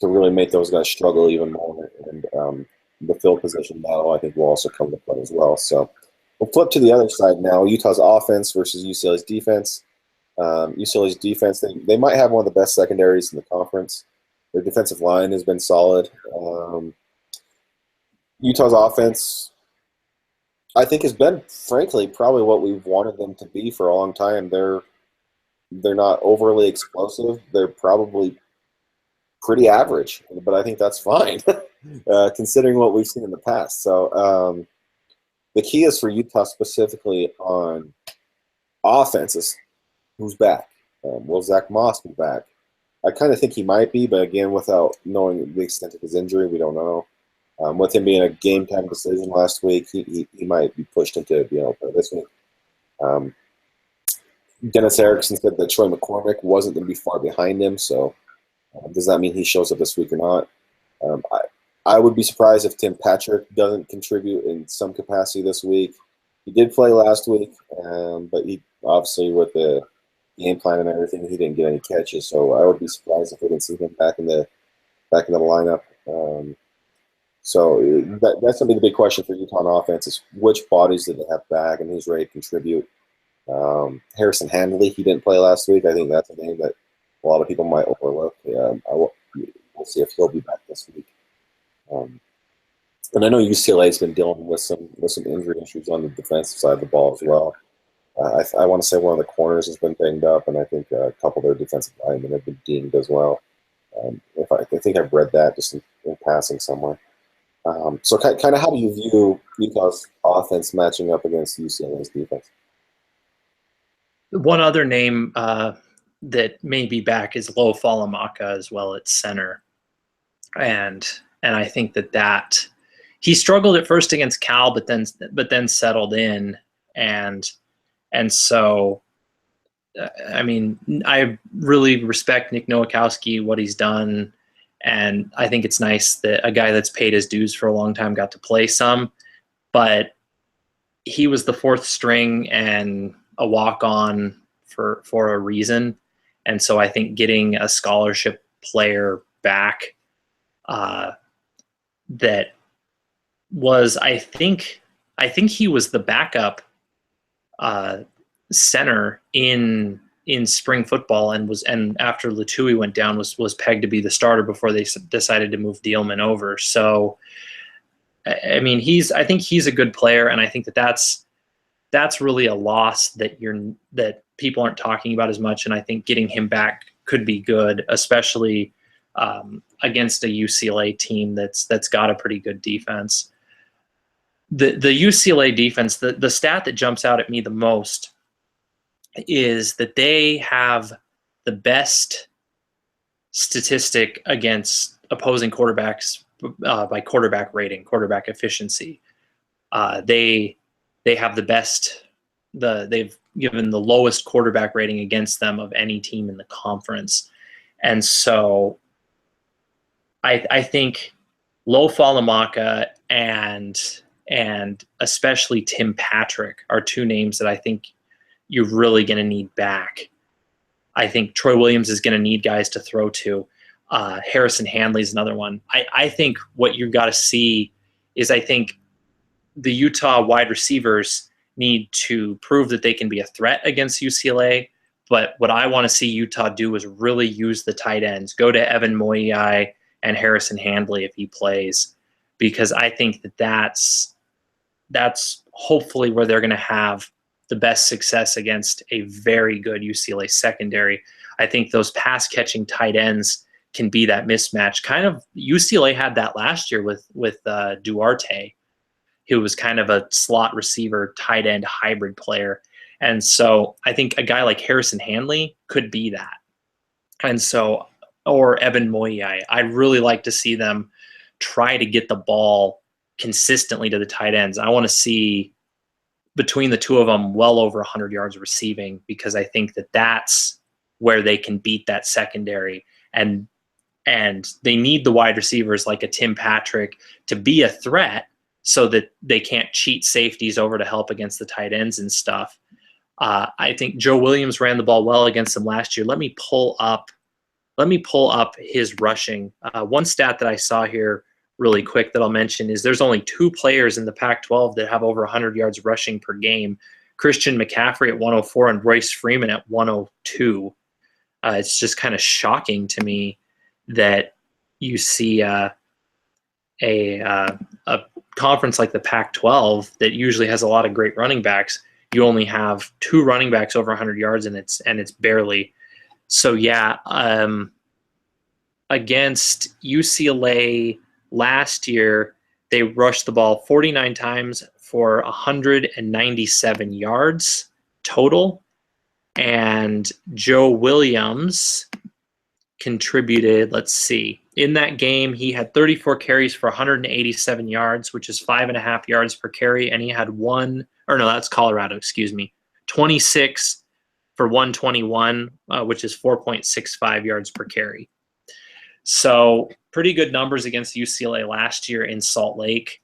really make those guys struggle even more. And the field position battle, I think, will also come to play as well. So we'll flip to the other side now. Utah's offense versus UCLA's defense. UCLA's defense, they might have one of the best secondaries in the conference. Their defensive line has been solid. Utah's offense, I think, has been, frankly, probably what we've wanted them to be for a long time. They're not overly explosive. They're probably pretty average, but I think that's fine considering what we've seen in the past. So the key is for Utah specifically on offense is who's back. Will Zach Moss be back? I kind of think he might be, but again, without knowing the extent of his injury, we don't know. With him being a game-time decision last week, he might be pushed into being able to play this week. Dennis Erickson said that Troy McCormick wasn't going to be far behind him, so does that mean he shows up this week or not? I would be surprised if Tim Patrick doesn't contribute in some capacity this week. He did play last week, but he obviously, with the game plan and everything, he didn't get any catches. So I would be surprised if we didn't see him back in the lineup. So that's going to be the big question for Utah on offense, is which bodies do they have back and who's ready to contribute. Harrison Handley, he didn't play last week. I think that's a name that a lot of people might overlook. We'll see if he'll be back this week. And I know UCLA's been dealing with some injury issues on the defensive side of the ball as well. I want to say one of the corners has been banged up, and I think a couple of their defensive linemen have been dinged as well. I think I've read that just in passing somewhere. So kind of how do you view Utah's offense matching up against UCLA's defense? One other name that may be back is Lo Falamaka as well at center, and I think that he struggled at first against Cal, but then settled in, and so I mean, I really respect Nick Nowakowski, what he's done, And I think it's nice that a guy that's paid his dues for a long time got to play some, but he was the fourth string and a walk-on for a reason. And so I think getting a scholarship player back that was, I think he was the backup center in spring football, and after Latui went down was pegged to be the starter before they decided to move Dealman over. So I mean, I think he's a good player, and I think that's really a loss that people aren't talking about as much. And I think getting him back could be good, especially against a UCLA team that's got a pretty good defense. The UCLA defense, the stat that jumps out at me the most is that they have the best statistic against opposing quarterbacks by quarterback rating, quarterback efficiency. They have the best. They've given the lowest quarterback rating against them of any team in the conference, and so I think Lo Falamaka and especially Tim Patrick are two names that I think you're really going to need back. I think Troy Williams is going to need guys to throw to. Harrison Handley is another one. I think what you've got to see is I think the Utah wide receivers need to prove that they can be a threat against UCLA. But what I want to see Utah do is really use the tight ends. Go to Evan Moyai and Harrison Handley if he plays, because I think that's hopefully where they're going to have the best success against a very good UCLA secondary. I think those pass-catching tight ends can be that mismatch. Kind of UCLA had that last year with Duarte, who was kind of a slot receiver, tight end hybrid player. And so I think a guy like Harrison Handley could be that. And so, or Evan Moyai, I'd really like to see them try to get the ball consistently to the tight ends. I want to see between the two of them well over 100 yards receiving, because I think that's where they can beat that secondary. And they need the wide receivers like a Tim Patrick to be a threat so that they can't cheat safeties over to help against the tight ends and stuff. I think Joe Williams ran the ball well against them last year. Let me pull up his rushing. One stat that I saw here really quick that I'll mention is there's only two players in the Pac-12 that have over 100 yards rushing per game. Christian McCaffrey at 104 and Royce Freeman at 102. It's just kind of shocking to me that you see a conference like the Pac-12 that usually has a lot of great running backs. You only have two running backs over 100 yards, and it's barely. So yeah, against UCLA last year, they rushed the ball 49 times for 197 yards total, and Joe Williams contributed, let's see, in that game, he had 34 carries for 187 yards, which is 5.5 yards per carry, and he had that's Colorado, 26 for 121, which is 4.65 yards per carry. So pretty good numbers against UCLA last year in Salt Lake.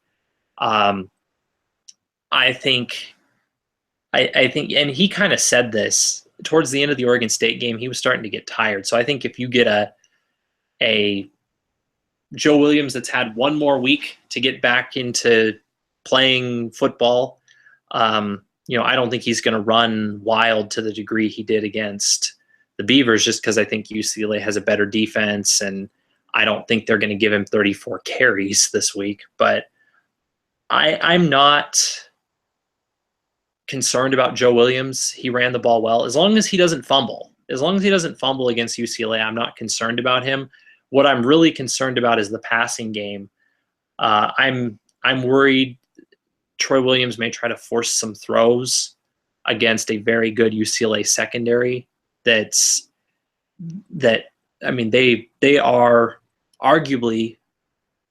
I think, and he kind of said this towards the end of the Oregon State game, he was starting to get tired. So I think if you get a Joe Williams that's had one more week to get back into playing football, I don't think he's going to run wild to the degree he did against the Beavers, just because I think UCLA has a better defense, and I don't think they're going to give him 34 carries this week. But I'm not concerned about Joe Williams. He ran the ball well. As long as he doesn't fumble. As long as he doesn't fumble against UCLA, I'm not concerned about him. What I'm really concerned about is the passing game. I'm worried Troy Williams may try to force some throws against a very good UCLA secondary. They are arguably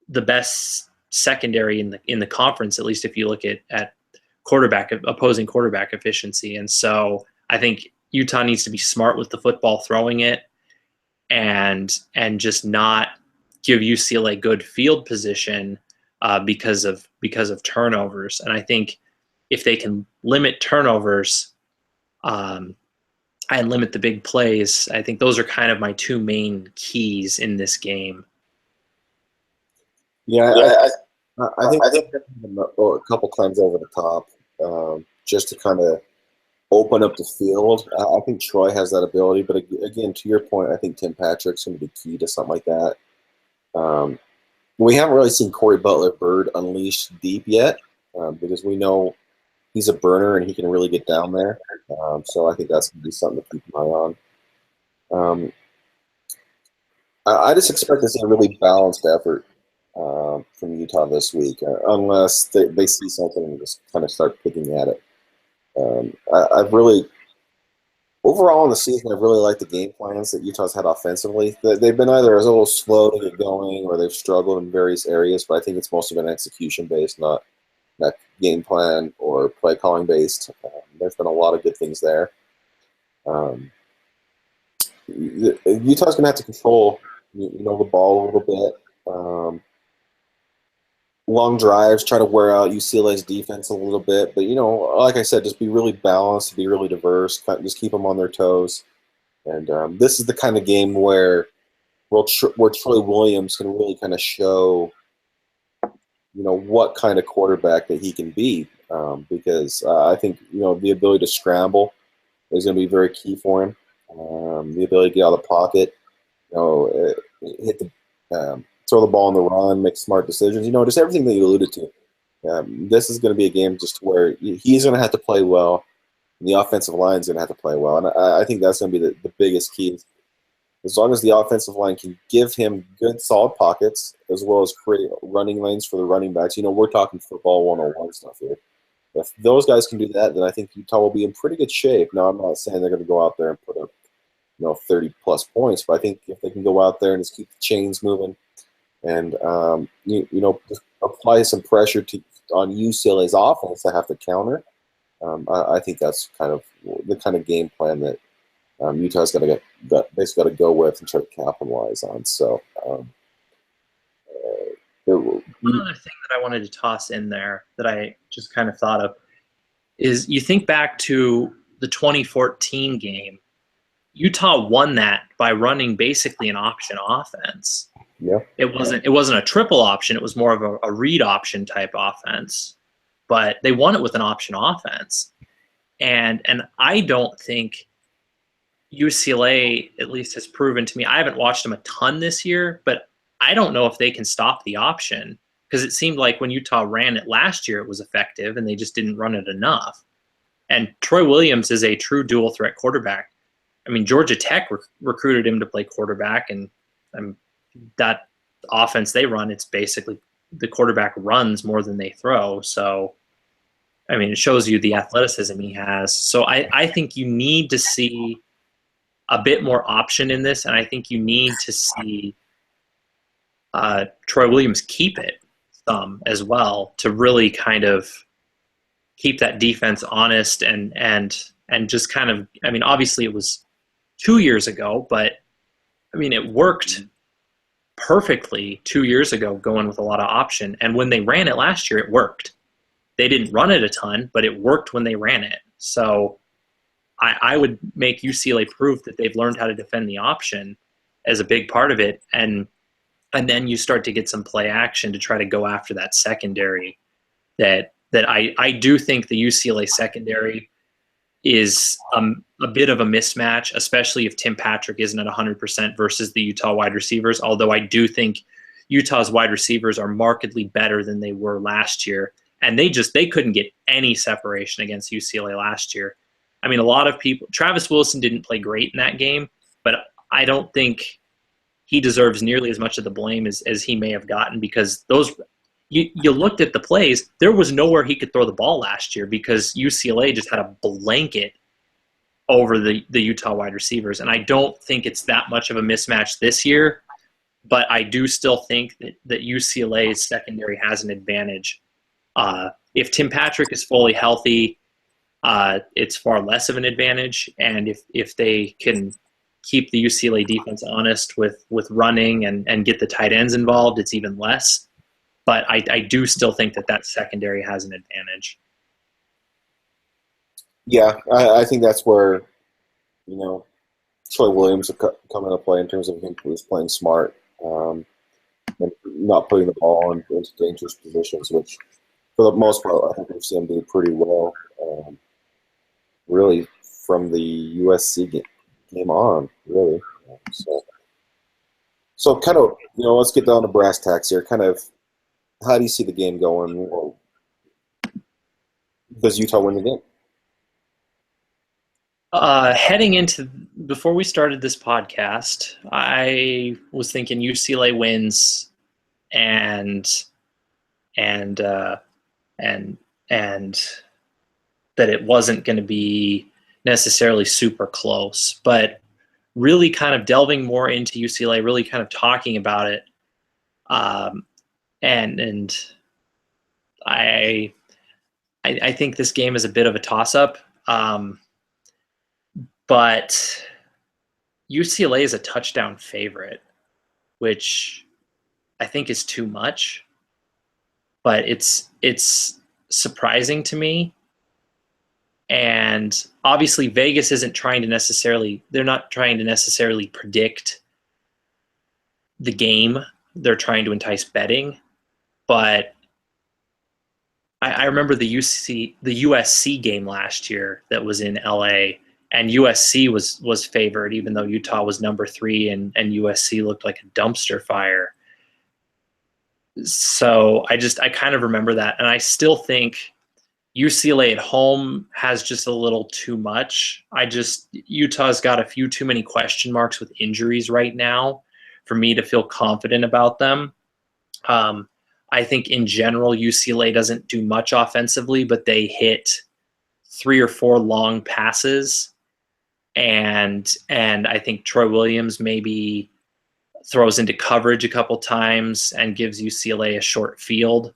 the best secondary in the conference, at least if you look at opposing quarterback efficiency. And so I think Utah needs to be smart with the football, throwing it, and just not give UCLA good field position because of turnovers. And I think if they can limit turnovers and limit the big plays, I think those are kind of my two main keys in this game. Yeah, Yeah, I think I think a couple times over the top, just to kind of open up the field. I think Troy has that ability, but again, to your point, I think Tim Patrick's going to be key to something like that. We haven't really seen Corey Butler-Bird unleashed deep yet, because we know he's a burner and he can really get down there. So I think that's going to be something to keep an eye on. I just expect to see a really balanced effort from Utah this week, unless they see something and just kind of start picking at it. I've really, overall in the season, I've really liked the game plans that Utah's had offensively. They've been either a little slow to get going or they've struggled in various areas, but I think it's mostly been execution based, not game plan or play calling based. There's been a lot of good things there. Utah's going to have to control, the ball a little bit. Long drives, try to wear out UCLA's defense a little bit, but like I said, just be really balanced, be really diverse, just keep them on their toes. And this is the kind of game where Troy Williams can really kind of show, what kind of quarterback that he can be, because I think the ability to scramble is going to be very key for him. The ability to get out of the pocket, hit the throw the ball on the run, make smart decisions. Just everything that you alluded to. This is going to be a game just where he's going to have to play well, and the offensive line is going to have to play well, and I think that's going to be the biggest key. As long as the offensive line can give him good, solid pockets, as well as create running lanes for the running backs. We're talking football 101 stuff here. If those guys can do that, then I think Utah will be in pretty good shape. Now, I'm not saying they're going to go out there and put up 30-plus points, but I think if they can go out there and just keep the chains moving and just apply some pressure on UCLA's offense to have to counter, I think that's kind of the kind of game plan that Utah's basically got to go with and try to capitalize on. So one other thing that I wanted to toss in there that I just kind of thought of is you think back to the 2014 game. Utah won that by running basically an option offense. Yeah. It wasn't a triple option. It was more of a read option type offense, but they won it with an option offense. And I don't think UCLA at least has proven to me. I haven't watched them a ton this year, but I don't know if they can stop the option, because it seemed like when Utah ran it last year, it was effective and they just didn't run it enough. And Troy Williams is a true dual threat quarterback. I mean, Georgia Tech recruited him to play quarterback, and that offense they run, it's basically the quarterback runs more than they throw. So, I mean, it shows you the athleticism he has. So I think you need to see a bit more option in this, and I think you need to see Troy Williams keep it some as well to really kind of keep that defense honest and just kind of, I mean, obviously it was 2 years ago, but I mean, it worked perfectly 2 years ago going with a lot of option. And when they ran it last year, it worked. They didn't run it a ton, but it worked when they ran it. So I would make UCLA prove that they've learned how to defend the option as a big part of it. And then you start to get some play action to try to go after that secondary that I do think the UCLA secondary is a bit of a mismatch, especially if Tim Patrick isn't at 100% versus the Utah wide receivers, although I do think Utah's wide receivers are markedly better than they were last year. And they couldn't get any separation against UCLA last year. I mean, a lot of people, Travis Wilson didn't play great in that game, but I don't think he deserves nearly as much of the blame as he may have gotten, because you looked at the plays, there was nowhere he could throw the ball last year because UCLA just had a blanket over the Utah wide receivers. And I don't think it's that much of a mismatch this year, but I do still think that UCLA's secondary has an advantage. If Tim Patrick is fully healthy, it's far less of an advantage. And if they can keep the UCLA defense honest with running and get the tight ends involved, it's even less. But I do still think that secondary has an advantage. Yeah, I think that's where, you know, Troy Williams will come into play in terms of him playing smart, and not putting the ball into dangerous positions, which for the most part I think we've seen him do pretty well. Really, from the USC game on, really. So, so kind of, let's get down to brass tacks here. Kind of, how do you see the game going? Well, does Utah win the game? Heading into before we started this podcast, I was thinking UCLA wins, and and and that it wasn't going to be necessarily super close. But really, kind of delving more into UCLA, really kind of talking about it, and I think this game is a bit of a toss-up. But UCLA is a touchdown favorite, which I think is too much. But it's surprising to me. And obviously Vegas isn't trying to necessarily predict the game. They're trying to entice betting. But I remember the USC game last year that was in LA, and USC was favored, even though Utah was number 3 and USC looked like a dumpster fire. So I kind of remember that. And I still think UCLA at home has just a little too much. Utah's got a few too many question marks with injuries right now for me to feel confident about them. I think in general, UCLA doesn't do much offensively, but they hit 3 or 4 long passes. And I think Troy Williams maybe throws into coverage a couple times and gives UCLA a short field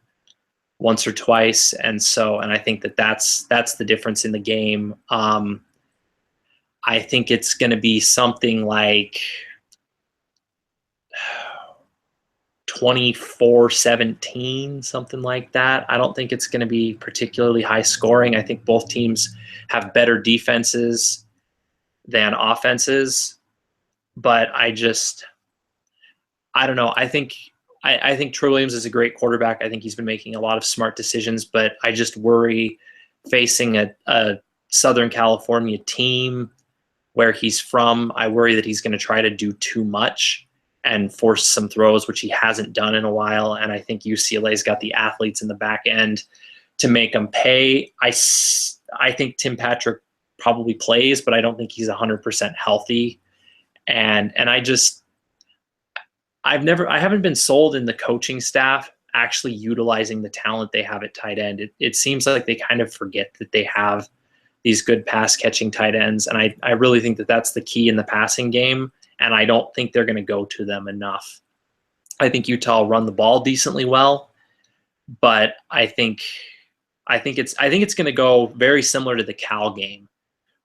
once or twice. And I think that's the difference in the game. I think it's going to be something like 24-17, something like that. I don't think it's going to be particularly high scoring. I think both teams have better defenses than offenses, but I don't know. I think Troy Williams is a great quarterback. I think he's been making a lot of smart decisions, but I just worry facing a Southern California team where he's from. I worry that he's going to try to do too much and force some throws, which he hasn't done in a while. And I think UCLA's got the athletes in the back end to make them pay. I think Tim Patrick probably plays, but I don't think he's 100% healthy. And I haven't been sold in the coaching staff actually utilizing the talent they have at tight end. It seems like they kind of forget that they have these good pass catching tight ends. And I really think that that's the key in the passing game. And I don't think they're going to go to them enough. I think Utah will run the ball decently well, but I think it's going to go very similar to the Cal game,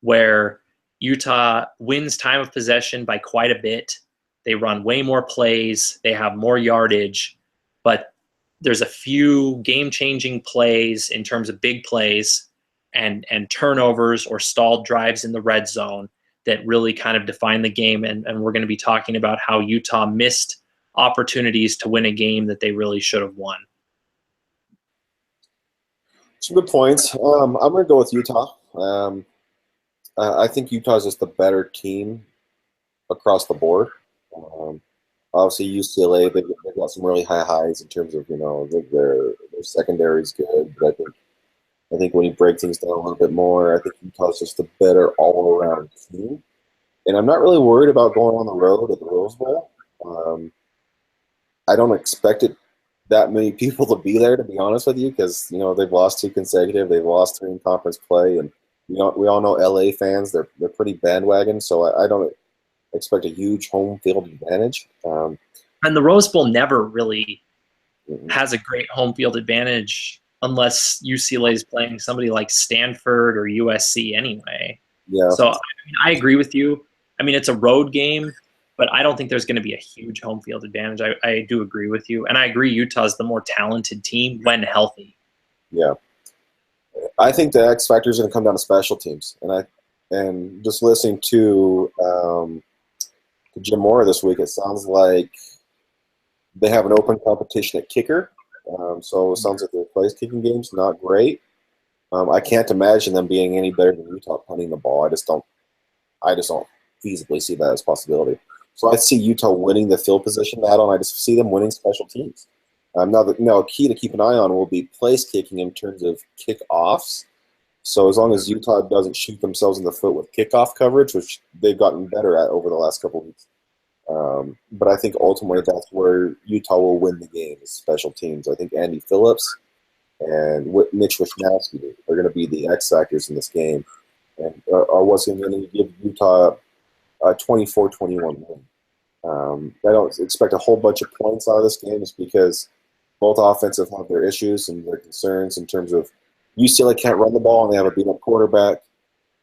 where Utah wins time of possession by quite a bit. They run way more plays. They have more yardage, but there's a few game-changing plays in terms of big plays and turnovers or stalled drives in the red zone that really kind of define the game. And we're going to be talking about how Utah missed opportunities to win a game that they really should have won. Some good points. I'm going to go with Utah. I think Utah is just a better team across the board. Obviously, UCLA, they've got some really high highs in terms of, their secondary is good. But I think when you break things down a little bit more, I think Utah's just a better all-around team. And I'm not really worried about going on the road at the Rose Bowl. I don't expect that many people to be there, to be honest with you, because, they've lost 2 consecutive. They've lost 3 in conference play. And we all know LA fans, they're pretty bandwagon. So I don't expect a huge home field advantage. And the Rose Bowl never really has a great home field advantage unless UCLA is playing somebody like Stanford or USC anyway. Yeah. So I agree with you. I mean, it's a road game, but I don't think there's going to be a huge home field advantage. I do agree with you. And I agree Utah's the more talented team when healthy. Yeah. I think the X factor is going to come down to special teams. And just listening to Jim Mora this week, it sounds like they have an open competition at kicker. So it sounds like their place kicking game's not great. I can't imagine them being any better than Utah punting the ball. I just don't feasibly see that as a possibility. So I see Utah winning the field position battle, and I just see them winning special teams. Now, a key to keep an eye on will be place kicking in terms of kickoffs. So as long as Utah doesn't shoot themselves in the foot with kickoff coverage, which they've gotten better at over the last couple of weeks. But I think ultimately that's where Utah will win the game is special teams. I think Andy Phillips and Mitch Wishnowsky are going to be the X factors in this game, and are what's going to give Utah a 24-21 win. I don't expect a whole bunch of points out of this game just because both offensive have their issues and their concerns in terms of UCLA can't run the ball and they have a beat-up quarterback.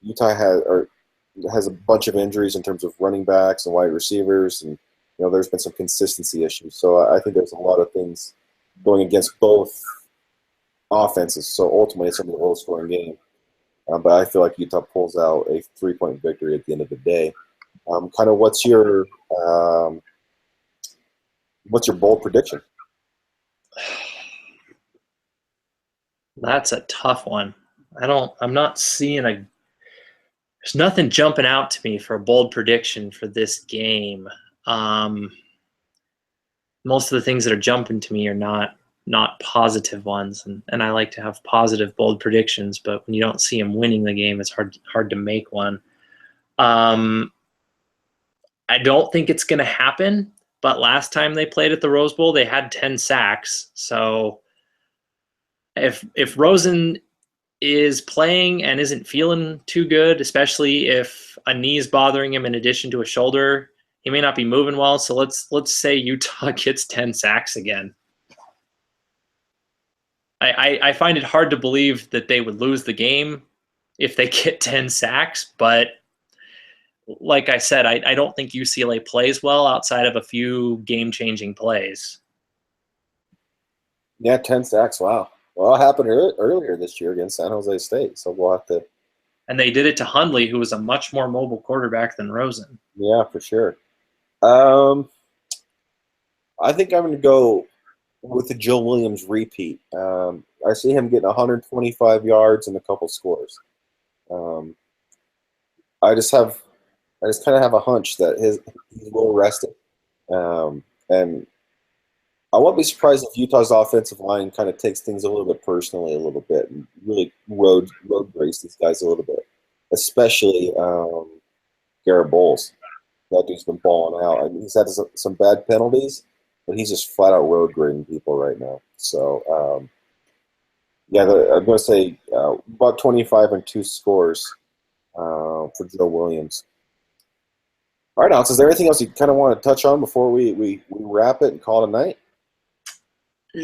Utah has a bunch of injuries in terms of running backs and wide receivers, and there's been some consistency issues. So I think there's a lot of things going against both offenses. So ultimately, it's going to be a low-scoring game. But I feel like Utah pulls out a 3-point victory at the end of the day. Kind of what's your bold prediction? That's a tough one. I'm not seeing there's nothing jumping out to me for a bold prediction for this game. Most of the things that are jumping to me are not positive ones, and I like to have positive, bold predictions, but when you don't see them winning the game, it's hard to make one. I don't think it's going to happen, but last time they played at the Rose Bowl, they had 10 sacks. So if Rosen is playing and isn't feeling too good, especially if a knee is bothering him in addition to a shoulder, he may not be moving well. So let's say Utah gets 10 sacks again. I find it hard to believe that they would lose the game if they get 10 sacks, but like I said, I don't think UCLA plays well outside of a few game-changing plays. Yeah, 10 sacks. Wow. Well, it happened earlier this year against San Jose State, so we'll have to. And they did it to Hundley, who was a much more mobile quarterback than Rosen. Yeah, for sure. I think I'm going to go with the Joe Williams repeat. I see him getting 125 yards and a couple scores. I just kind of have a hunch that he's well rested, and I won't be surprised if Utah's offensive line kind of takes things a little bit personally, a little bit, and really road race these guys a little bit, especially Garrett Bowles. That dude's been balling out. I mean, he's had some bad penalties, but he's just flat out road grading people right now. So, yeah, I'm going to say about 25 and 2 scores for Joe Williams. All right, Alex, is there anything else you kind of want to touch on before we wrap it and call it a night?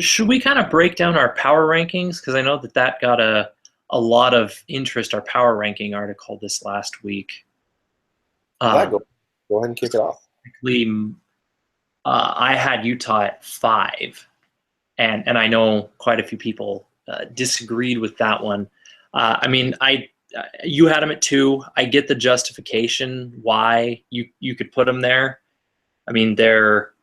Should we kind of break down our power rankings? Because I know that got a lot of interest, our power ranking article this last week. Yeah, go ahead and kick it off. I had Utah at 5, and I know quite a few people disagreed with that one. I mean, you had them at 2. I get the justification why you could put them there. I mean, they're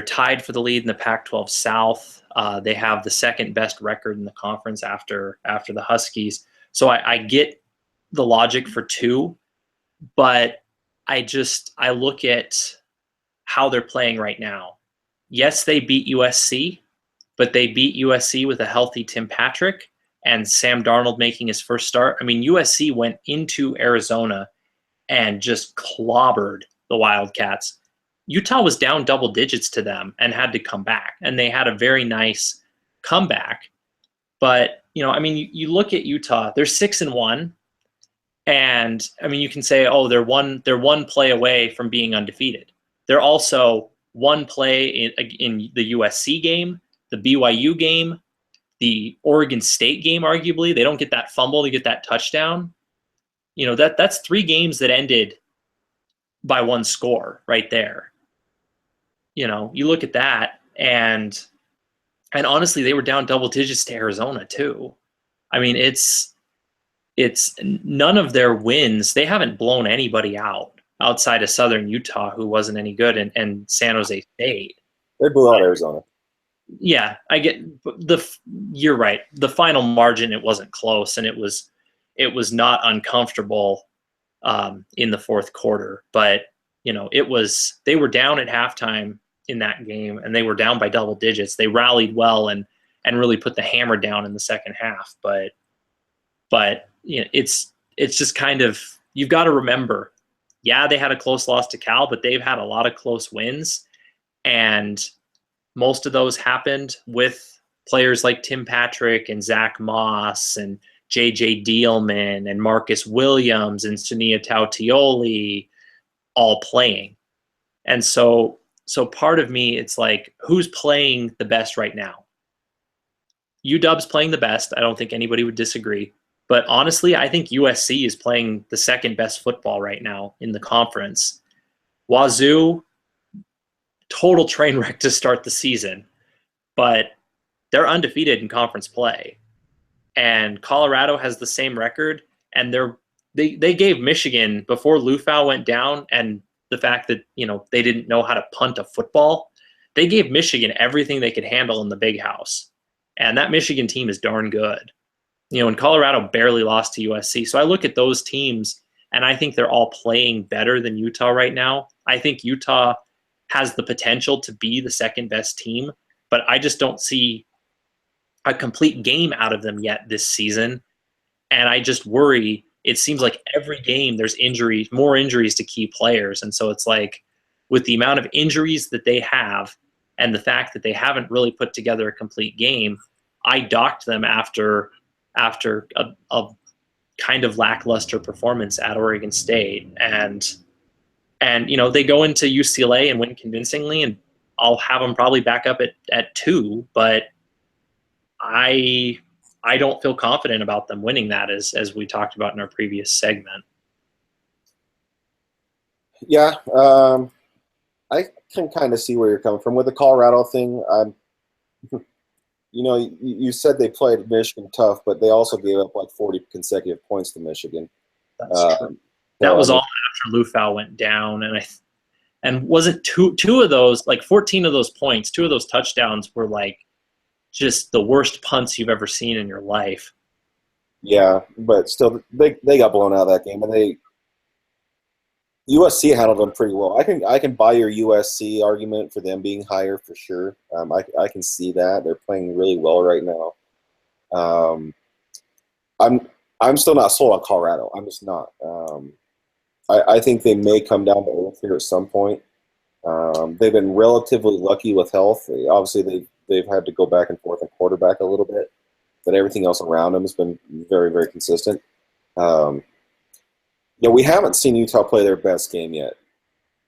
tied for the lead in the Pac-12 South. They have the second best record in the conference after the Huskies. So I get the logic for 2, but I look at how they're playing right now. Yes, they beat USC, but they beat USC with a healthy Tim Patrick and Sam Darnold making his first start. I mean, USC went into Arizona and just clobbered the Wildcats. Utah was down double digits to them and had to come back, and they had a very nice comeback. But, I mean, you look at Utah, they're 6-1, and I mean, you can say, oh, they're one play away from being undefeated. They're also one play in the USC game, the BYU game, the Oregon State game, arguably. They don't get that fumble, they get that touchdown. That's 3 games that ended by 1 score right there. You look at that, and honestly, they were down double digits to Arizona too. I mean, it's none of their wins. They haven't blown anybody out outside of Southern Utah, who wasn't any good, and San Jose State. They blew out Arizona. Yeah, I get you're right. The final margin, it wasn't close, and it was not uncomfortable in the fourth quarter. But they were down at halftime in that game, and they were down by double digits. They rallied well and really put the hammer down in the second half. But it's just kind of, you've got to remember, yeah, they had a close loss to Cal, but they've had a lot of close wins, and most of those happened with players like Tim Patrick and Zach Moss and J.J. Dielman and Marcus Williams and Sunia Tautioli all playing. And so part of me, it's like, who's playing the best right now? UW's playing the best. I don't think anybody would disagree. But honestly, I think USC is playing the second best football right now in the conference. Wazoo, total train wreck to start the season, but they're undefeated in conference play. And Colorado has the same record, and they gave Michigan, before Lufau went down, and the fact that they didn't know how to punt a football, they gave Michigan everything they could handle in the Big House. And that Michigan team is darn good. And Colorado barely lost to USC. So I look at those teams, and I think they're all playing better than Utah right now. I think Utah has the potential to be the second best team, but I just don't see a complete game out of them yet this season. And I just worry. It seems like every game there's injuries, more injuries to key players. And so it's like, with the amount of injuries that they have and the fact that they haven't really put together a complete game, I docked them after a kind of lackluster performance at Oregon State. And they go into UCLA and win convincingly, and I'll have them probably back up at 2, but I don't feel confident about them winning that, as we talked about in our previous segment. Yeah, I can kind of see where you're coming from with the Colorado thing. You said they played Michigan tough, but they also gave up like 40 consecutive points to Michigan. That's true. That was all after Lufau went down, and wasn't two of those, like 14 of those points, 2 of those touchdowns were like just the worst punts you've ever seen in your life. Yeah, but still, they got blown out of that game, and USC handled them pretty well. I can buy your USC argument for them being higher for sure. I can see that they're playing really well right now. I'm still not sold on Colorado. I'm just not. I think they may come down to earth here at some point. They've been relatively lucky with health. Obviously, they've had to go back and forth and quarterback a little bit, but everything else around them has been very, very consistent. We haven't seen Utah play their best game yet,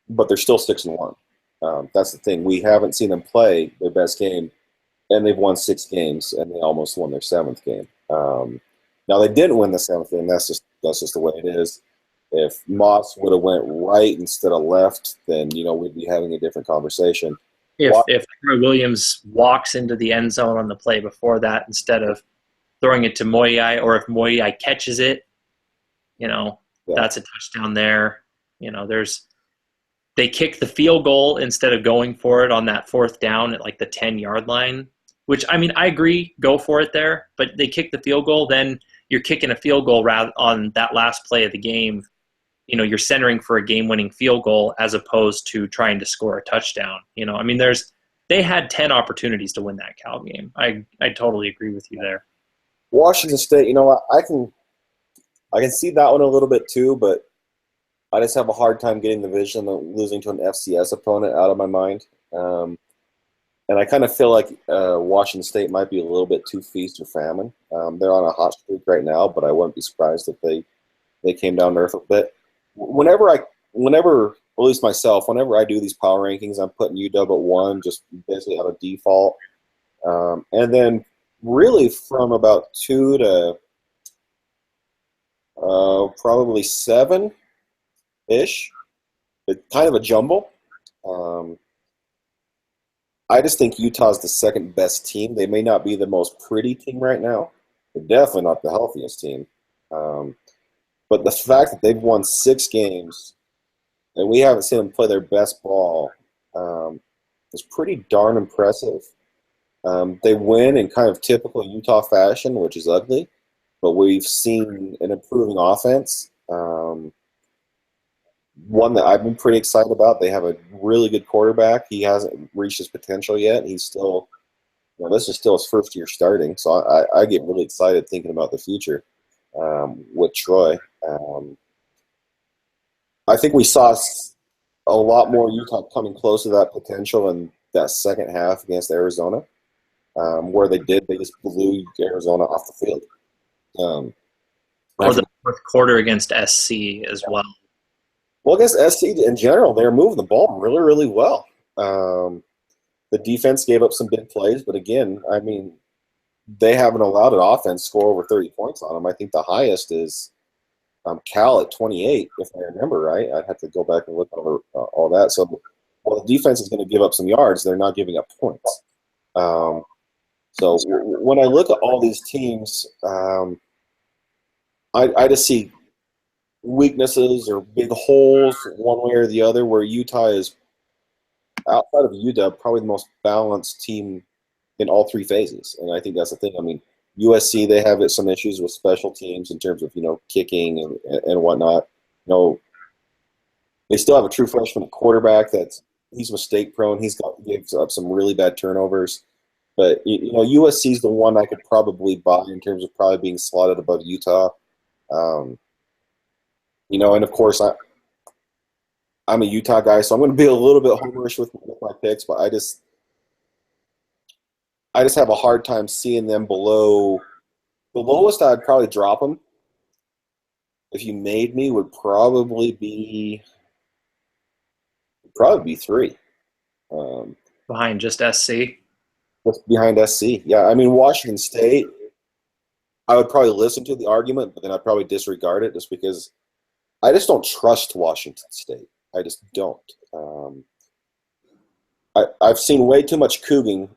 but they're still 6-1. That's the thing. We haven't seen them play their best game, and they've won 6 games, and they almost won their 7th game. Now they didn't win the 7th game. That's just the way it is. If Moss would have went right instead of left, then we'd be having a different conversation. If Troy Williams walks into the end zone on the play before that instead of throwing it to Moyai, or if Moyai catches it, that's a touchdown there. They kick the field goal instead of going for it on that 4th down at like the 10-yard line, which, I mean, I agree, go for it there, but they kick the field goal, then you're kicking a field goal rather on that last play of the game. You're centering for a game-winning field goal as opposed to trying to score a touchdown. I mean, they had 10 opportunities to win that Cal game. I totally agree with you there. Washington State, I can see that one a little bit too, but I just have a hard time getting the vision of losing to an FCS opponent out of my mind. And I kind of feel like Washington State might be a little bit too feast or famine. They're on a hot streak right now, but I wouldn't be surprised if they came down to earth a bit. Whenever, at least myself, whenever I do these power rankings, I'm putting UW at 1, just basically out of default. And then really from about 2 to Probably 7-ish. It's kind of a jumble. Um, I just think Utah's the second best team. They may not be the most pretty team right now. They're definitely not the healthiest team. Um, but the fact that they've won 6 games and we haven't seen them play their best ball is pretty darn impressive. They win in kind of typical Utah fashion, which is ugly, but we've seen an improving offense. One that I've been pretty excited about. They have a really good quarterback. He hasn't reached his potential yet. He's still, this is still his first year starting, so I get really excited thinking about the future with Troy. I think we saw a lot more Utah coming close to that potential in that second half against Arizona, where they just blew Arizona off the field. Or the fourth quarter against SC as well. Well, against SC in general, they were moving the ball really, really well. The defense gave up some big plays, but again, I mean, they haven't allowed an offense score over 30 points on them. I think the highest is Cal at 28, if I remember right. I'd have to go back and look over all that. So, while the defense is going to give up some yards, they're not giving up points. So when I look at all these teams, I just see weaknesses or big holes one way or the other, where Utah is, outside of UW, probably the most balanced team in all 3 phases. And I think that's the thing. I mean, USC, they have some issues with special teams in terms of, kicking and whatnot. They still have a true freshman quarterback he's mistake prone. Gives up some really bad turnovers. But, USC is the one I could probably buy in terms of probably being slotted above Utah. And of course, I'm a Utah guy, so I'm going to be a little bit homerish with my picks, but I just have a hard time seeing them below. The lowest I'd probably drop them, if you made me, would probably be 3. Behind just SC? Just behind SC. Yeah, I mean, Washington State, I would probably listen to the argument, but then I'd probably disregard it just because I just don't trust Washington State. I just don't. I've seen way too much Couging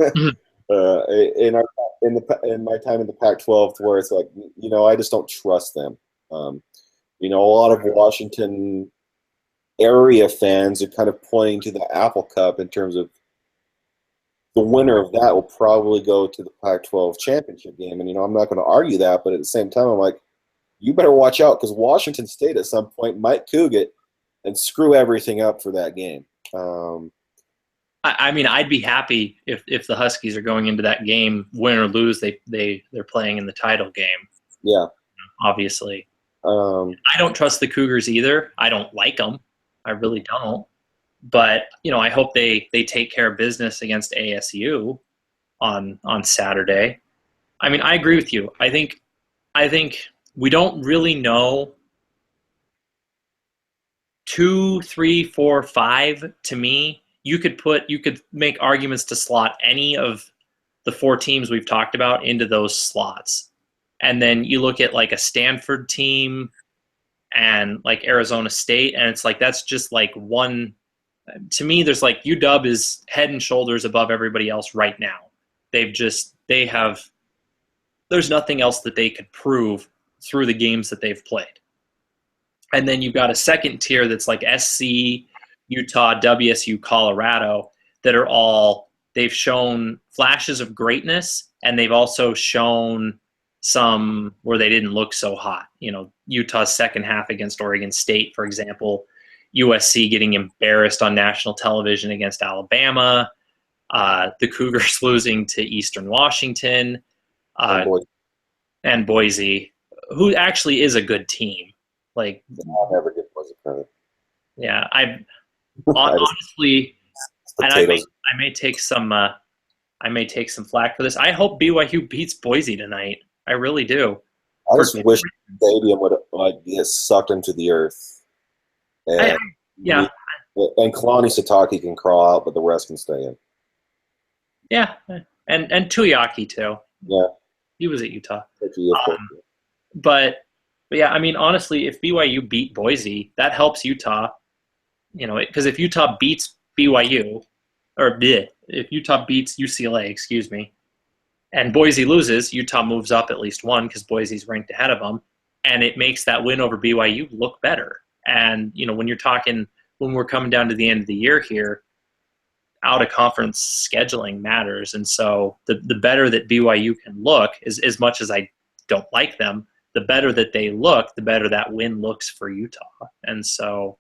in my time in the Pac-12, to where it's like, I just don't trust them. A lot of Washington area fans are kind of pointing to the Apple Cup in terms of the winner of that will probably go to the Pac-12 championship game. And, I'm not going to argue that, but at the same time, I'm like, you better watch out, because Washington State at some point might coug it and screw everything up for that game. I mean, I'd be happy if the Huskies are going into that game, win or lose, they're playing in the title game. Yeah. Obviously. I don't trust the Cougars either. I don't like them. I really don't. But, I hope they take care of business against ASU on Saturday. I mean, I agree with you. I think we don't really know 2, 3, 4, 5. To me, you could make arguments to slot any of the 4 teams we've talked about into those slots. And then you look at like a Stanford team and like Arizona State, and it's like that's just like one. To me, there's like UW is head and shoulders above everybody else right now. There's nothing else that they could prove through the games that they've played. And then you've got a second tier that's like SC, Utah, WSU, Colorado, that are all, they've shown flashes of greatness, and they've also shown some where they didn't look so hot. Utah's second half against Oregon State, for example, USC getting embarrassed on national television against Alabama, the Cougars losing to Eastern Washington, and Boise, who actually is a good team. Like, I'll never give Boise credit. Yeah, honestly, and I may take some flack for this. I hope BYU beats Boise tonight. I really do. I just wish the stadium would get sucked into the earth. And and Kalani Sitake can crawl out, but the rest can stay in. Yeah, and Tuyaki too. Yeah, he was at Utah. But But yeah, I mean, honestly, if BYU beat Boise, that helps Utah. Because if Utah beats BYU, or bleh, if Utah beats UCLA, excuse me, and Boise loses, Utah moves up at least one because Boise's ranked ahead of them, and it makes that win over BYU look better. And when you're talking, when we're coming down to the end of the year here, out of conference scheduling matters, and so the better that BYU can look, as much as I don't like them, the better that they look, the better that win looks for Utah. And so,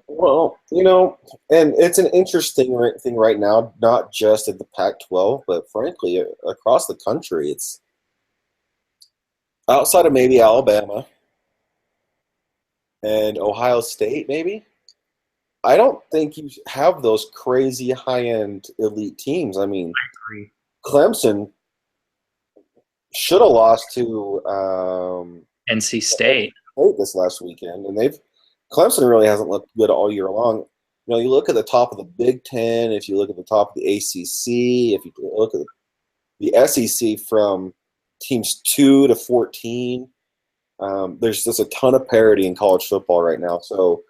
Well, and it's an interesting thing right now, not just at the Pac-12, but frankly across the country. It's outside of maybe Alabama and Ohio State, maybe. I don't think you have those crazy high-end elite teams. I mean, Clemson should have lost to NC State this last weekend, and Clemson really hasn't looked good all year long. You look at the top of the Big Ten, if you look at the top of the ACC, if you look at the SEC from teams 2 to 14, there's just a ton of parity in college football right now. So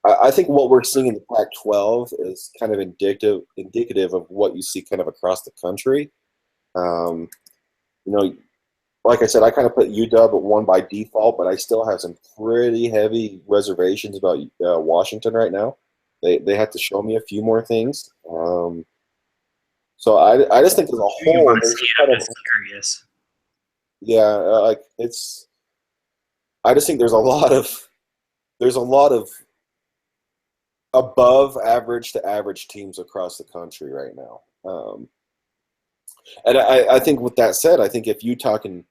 I think what we're seeing in the Pac-12 is kind of indicative of what you see kind of across the country. Um, like I said, I kind of put UW at 1 by default, but I still have some pretty heavy reservations about Washington right now. They have to show me a few more things. So I just think as a whole, serious. Yeah, like it's. I just think there's a lot of above average to average teams across the country right now. And I think with that said, I think if Utah can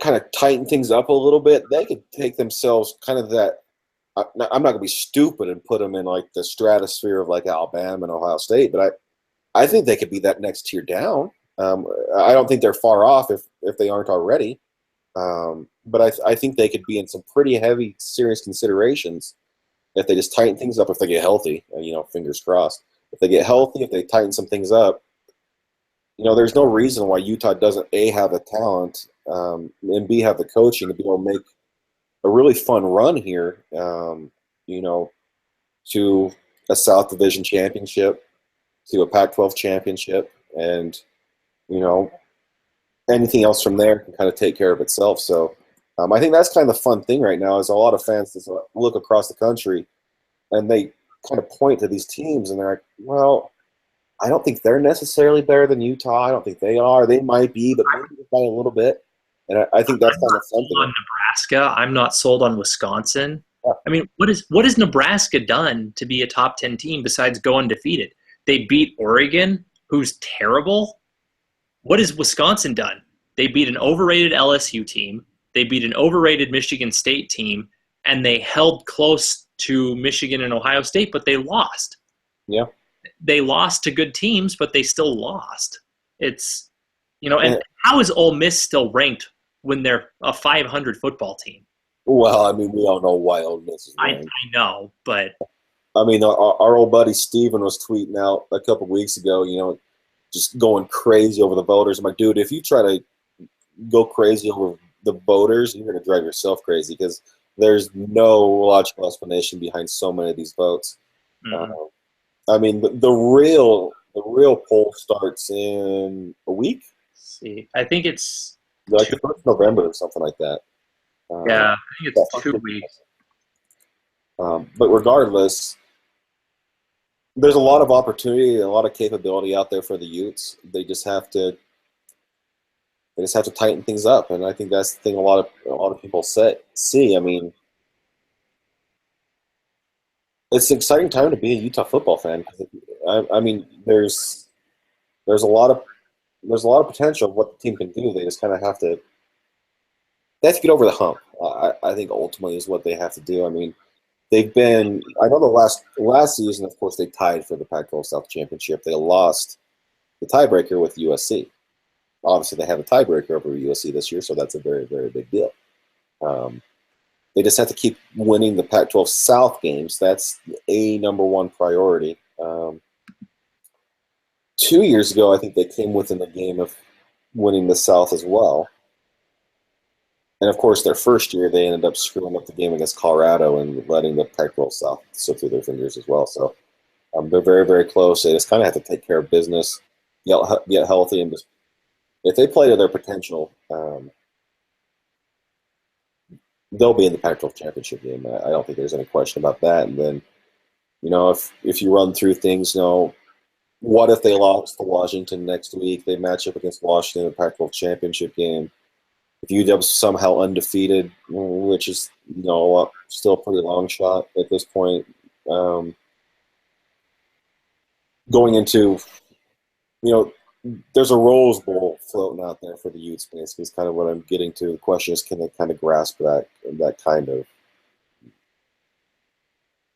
kind of tighten things up a little bit, they could take themselves kind of that. I'm not going to be stupid and put them in like the stratosphere of like Alabama and Ohio State, but I think they could be that next tier down. I don't think they're far off if they aren't already. But I think they could be in some pretty heavy, serious considerations if they just tighten things up, if they get healthy, fingers crossed. If they get healthy, if they tighten some things up, there's no reason why Utah doesn't A, have the talent, and B, have the coaching to be able to make a really fun run here, to a South Division championship, to a Pac-12 championship, and, anything else from there can kind of take care of itself. So I think that's kind of the fun thing right now is a lot of fans just look across the country and they kind of point to these teams and they're like, well, I don't think they're necessarily better than Utah. I don't think they are. They might be, but maybe just by a little bit. And I think that's kind of something. On Nebraska, I'm not sold on Wisconsin. Yeah. I mean, what has Nebraska done to be a top 10 team besides go undefeated? They beat Oregon, who's terrible. What has Wisconsin done? They beat an overrated LSU team. They beat an overrated Michigan State team, and they held close to Michigan and Ohio State, but they lost. Yeah. They lost to good teams, but they still lost. It's, and how is Ole Miss still ranked when they're a 500 football team? Well, I mean, we all know why Ole Miss is ranked. I know, but I mean, our old buddy Steven was tweeting out a couple weeks ago, just going crazy over the voters. I'm like, dude, if you try to go crazy over the voters, you're going to drive yourself crazy because there's no logical explanation behind so many of these votes. mm-hmm. I mean, the real poll starts in a week. Let's see, I think it's like the 1st of November or something like that. Yeah, I think it's 2 weeks. But regardless, there's a lot of opportunity, a lot of capability out there for the Utes. They just have to tighten things up, and I think that's the thing a lot of people see. I mean, it's an exciting time to be a Utah football fan. I mean, there's a lot of potential of what the team can do. They just kind of have to get over the hump. I think ultimately is what they have to do. I mean, they've been. I know the last season, of course, they tied for the Pac-12 South Championship. They lost the tiebreaker with USC. Obviously, they have a tiebreaker over USC this year, so that's a very, very big deal. They just have to keep winning the Pac-12 South games. That's a number one priority. 2 years ago, I think they came within the game of winning the South as well. And of course, their first year, they ended up screwing up the game against Colorado and letting the Pac-12 South slip through their fingers as well. So they're very, very close. They just kind of have to take care of business, get healthy, and just if they play to their potential, they'll be in the Pac-12 championship game. I don't think there's any question about that. And then, if you run through things, what if they lost to Washington next week? They match up against Washington in the Pac-12 championship game. If UW's somehow undefeated, which is still a pretty long shot at this point, going into there's a Rose Bowl floating out there for the youth space. Is kind of what I'm getting to. The question is, can they kind of grasp that kind of?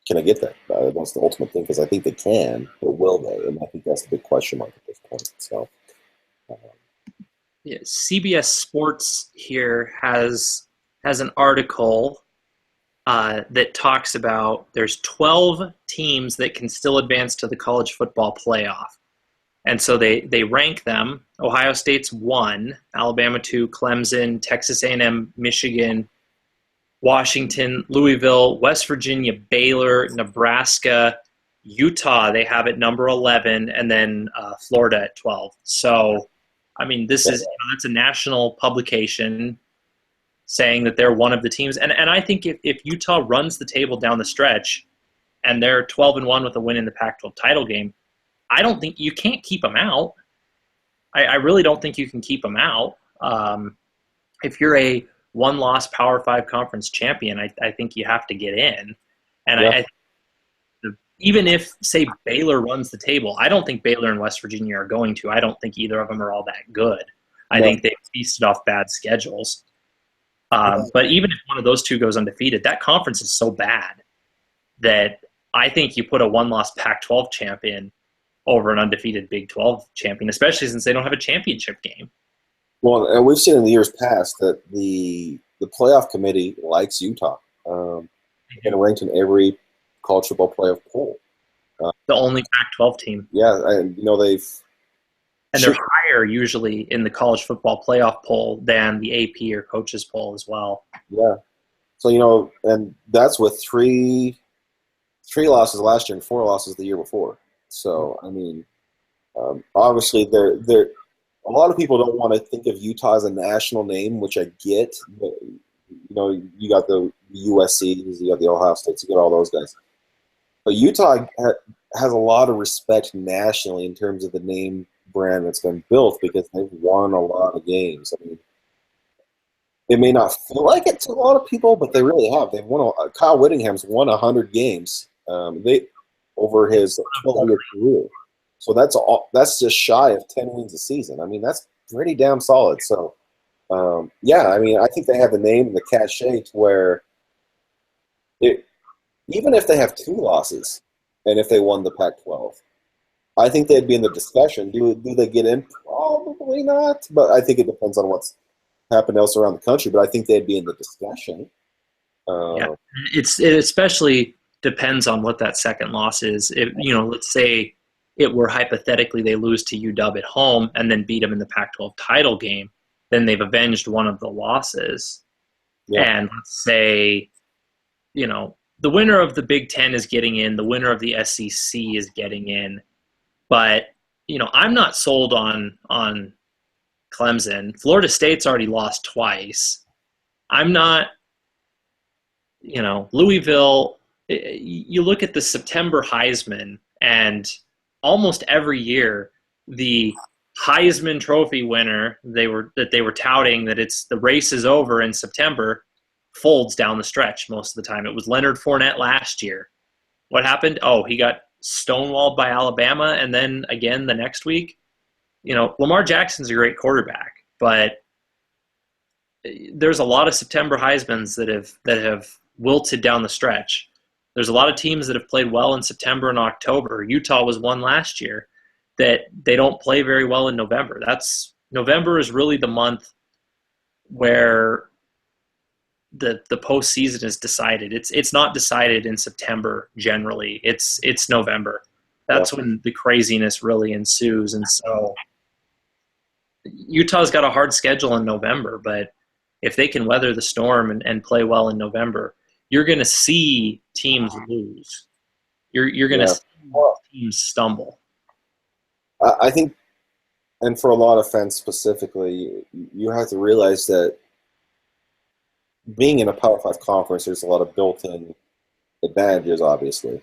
Can I get that? That's the ultimate thing, because I think they can, but will they? And I think that's the big question mark at this point. So, yeah, CBS Sports here has an article that talks about there's 12 teams that can still advance to the college football playoff. And so they rank them. Ohio State's 1, Alabama 2, Clemson, Texas A&M, Michigan, Washington, Louisville, West Virginia, Baylor, Nebraska, Utah, they have it number 11, and then Florida at 12. So, I mean, that's a national publication saying that they're one of the teams. And I think if Utah runs the table down the stretch and they're 12-1 with a win in the Pac-12 title game, I don't think you can't keep them out. I really don't think you can keep them out. If you're a one-loss Power 5 conference champion, I think you have to get in. And even if, say, Baylor runs the table, I don't think Baylor and West Virginia are going to. I don't think either of them are all that good. I think they've feasted off bad schedules. But even if one of those two goes undefeated, that conference is so bad that I think you put a one-loss Pac-12 champion over an undefeated Big 12 champion, especially since they don't have a championship game. Well, and we've seen in the years past that the playoff committee likes Utah. And ranked in every college football playoff poll. The only Pac-12 team. Yeah, and they've. And they're higher usually in the college football playoff poll than the AP or coaches poll as well. Yeah. So, and that's with three losses last year and 4 losses the year before. So, I mean, obviously they're a lot of people don't want to think of Utah as a national name, which I get. But, you got the USCs, you got the Ohio States, you got all those guys. But Utah has a lot of respect nationally in terms of the name brand that's been built because they've won a lot of games. I mean, it may not feel like it to a lot of people, but they really have. They've won. Kyle Whittingham's won 100 games. Over his 12-year career. So that's just shy of 10 wins a season. I mean, that's pretty damn solid. So, I mean, I think they have the name and the cachet to where even if they have 2 losses and if they won the Pac-12, I think they'd be in the discussion. Do they get in? Probably not. But I think it depends on what's happened else around the country. But I think they'd be in the discussion. It especially depends on what that second loss is. If let's say it were hypothetically they lose to UW at home and then beat them in the Pac-12 title game, then they've avenged one of the losses. Yeah. And let's say, the winner of the Big Ten is getting in, the winner of the SEC is getting in. But, I'm not sold on Clemson. Florida State's already lost twice. I'm not, Louisville. You look at the September Heisman, and almost every year the Heisman Trophy winner they were touting that the race is over in September folds down the stretch most of the time. It was Leonard Fournette last year. What happened? Oh, he got stonewalled by Alabama, and then again the next week. Lamar Jackson's a great quarterback, but there's a lot of September Heismans that have wilted down the stretch. There's a lot of teams that have played well in September and October. Utah was one last year that they don't play very well in November. November is really the month where the postseason is decided. It's not decided in September generally. It's November. That's when the craziness really ensues. And so Utah's got a hard schedule in November, but if they can weather the storm and play well in November, you're going to see teams lose. You're going to Yeah. see Well, teams stumble. I think, and for a lot of fans specifically, you have to realize that being in a Power Five conference, there's a lot of built-in advantages. Obviously,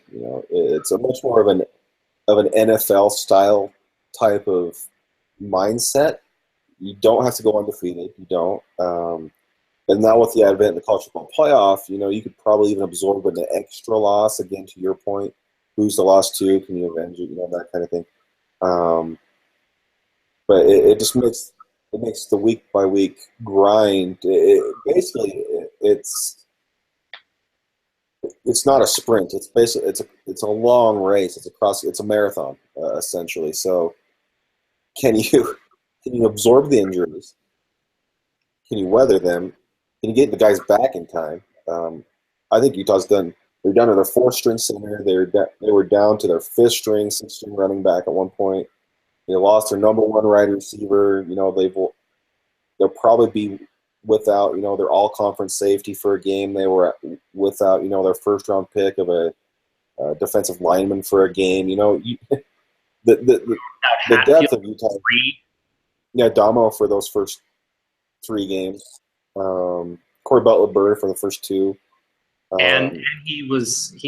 it's a much more of an NFL style type of mindset. You don't have to go undefeated. You don't. And now with the advent of the college football playoff, you could probably even absorb an extra loss. Again, to your point, who's the loss to? Can you avenge it? That kind of thing. But it just makes the week by week grind. Basically, it's not a sprint. It's basically it's a long race. It's a marathon essentially. So can you can you absorb the injuries? Can you weather them? Can you get the guys back in time? I think Utah's done. They're down to their fourth string center. They were down to their fifth string, sixth string running back at one point. They lost their number one wide receiver. They'll probably be without their all conference safety for a game. They were without their first round pick of a defensive lineman for a game. The depth of Utah. Yeah, Damo for those first 3 games. Corey Butler-Bird for the first 2. And he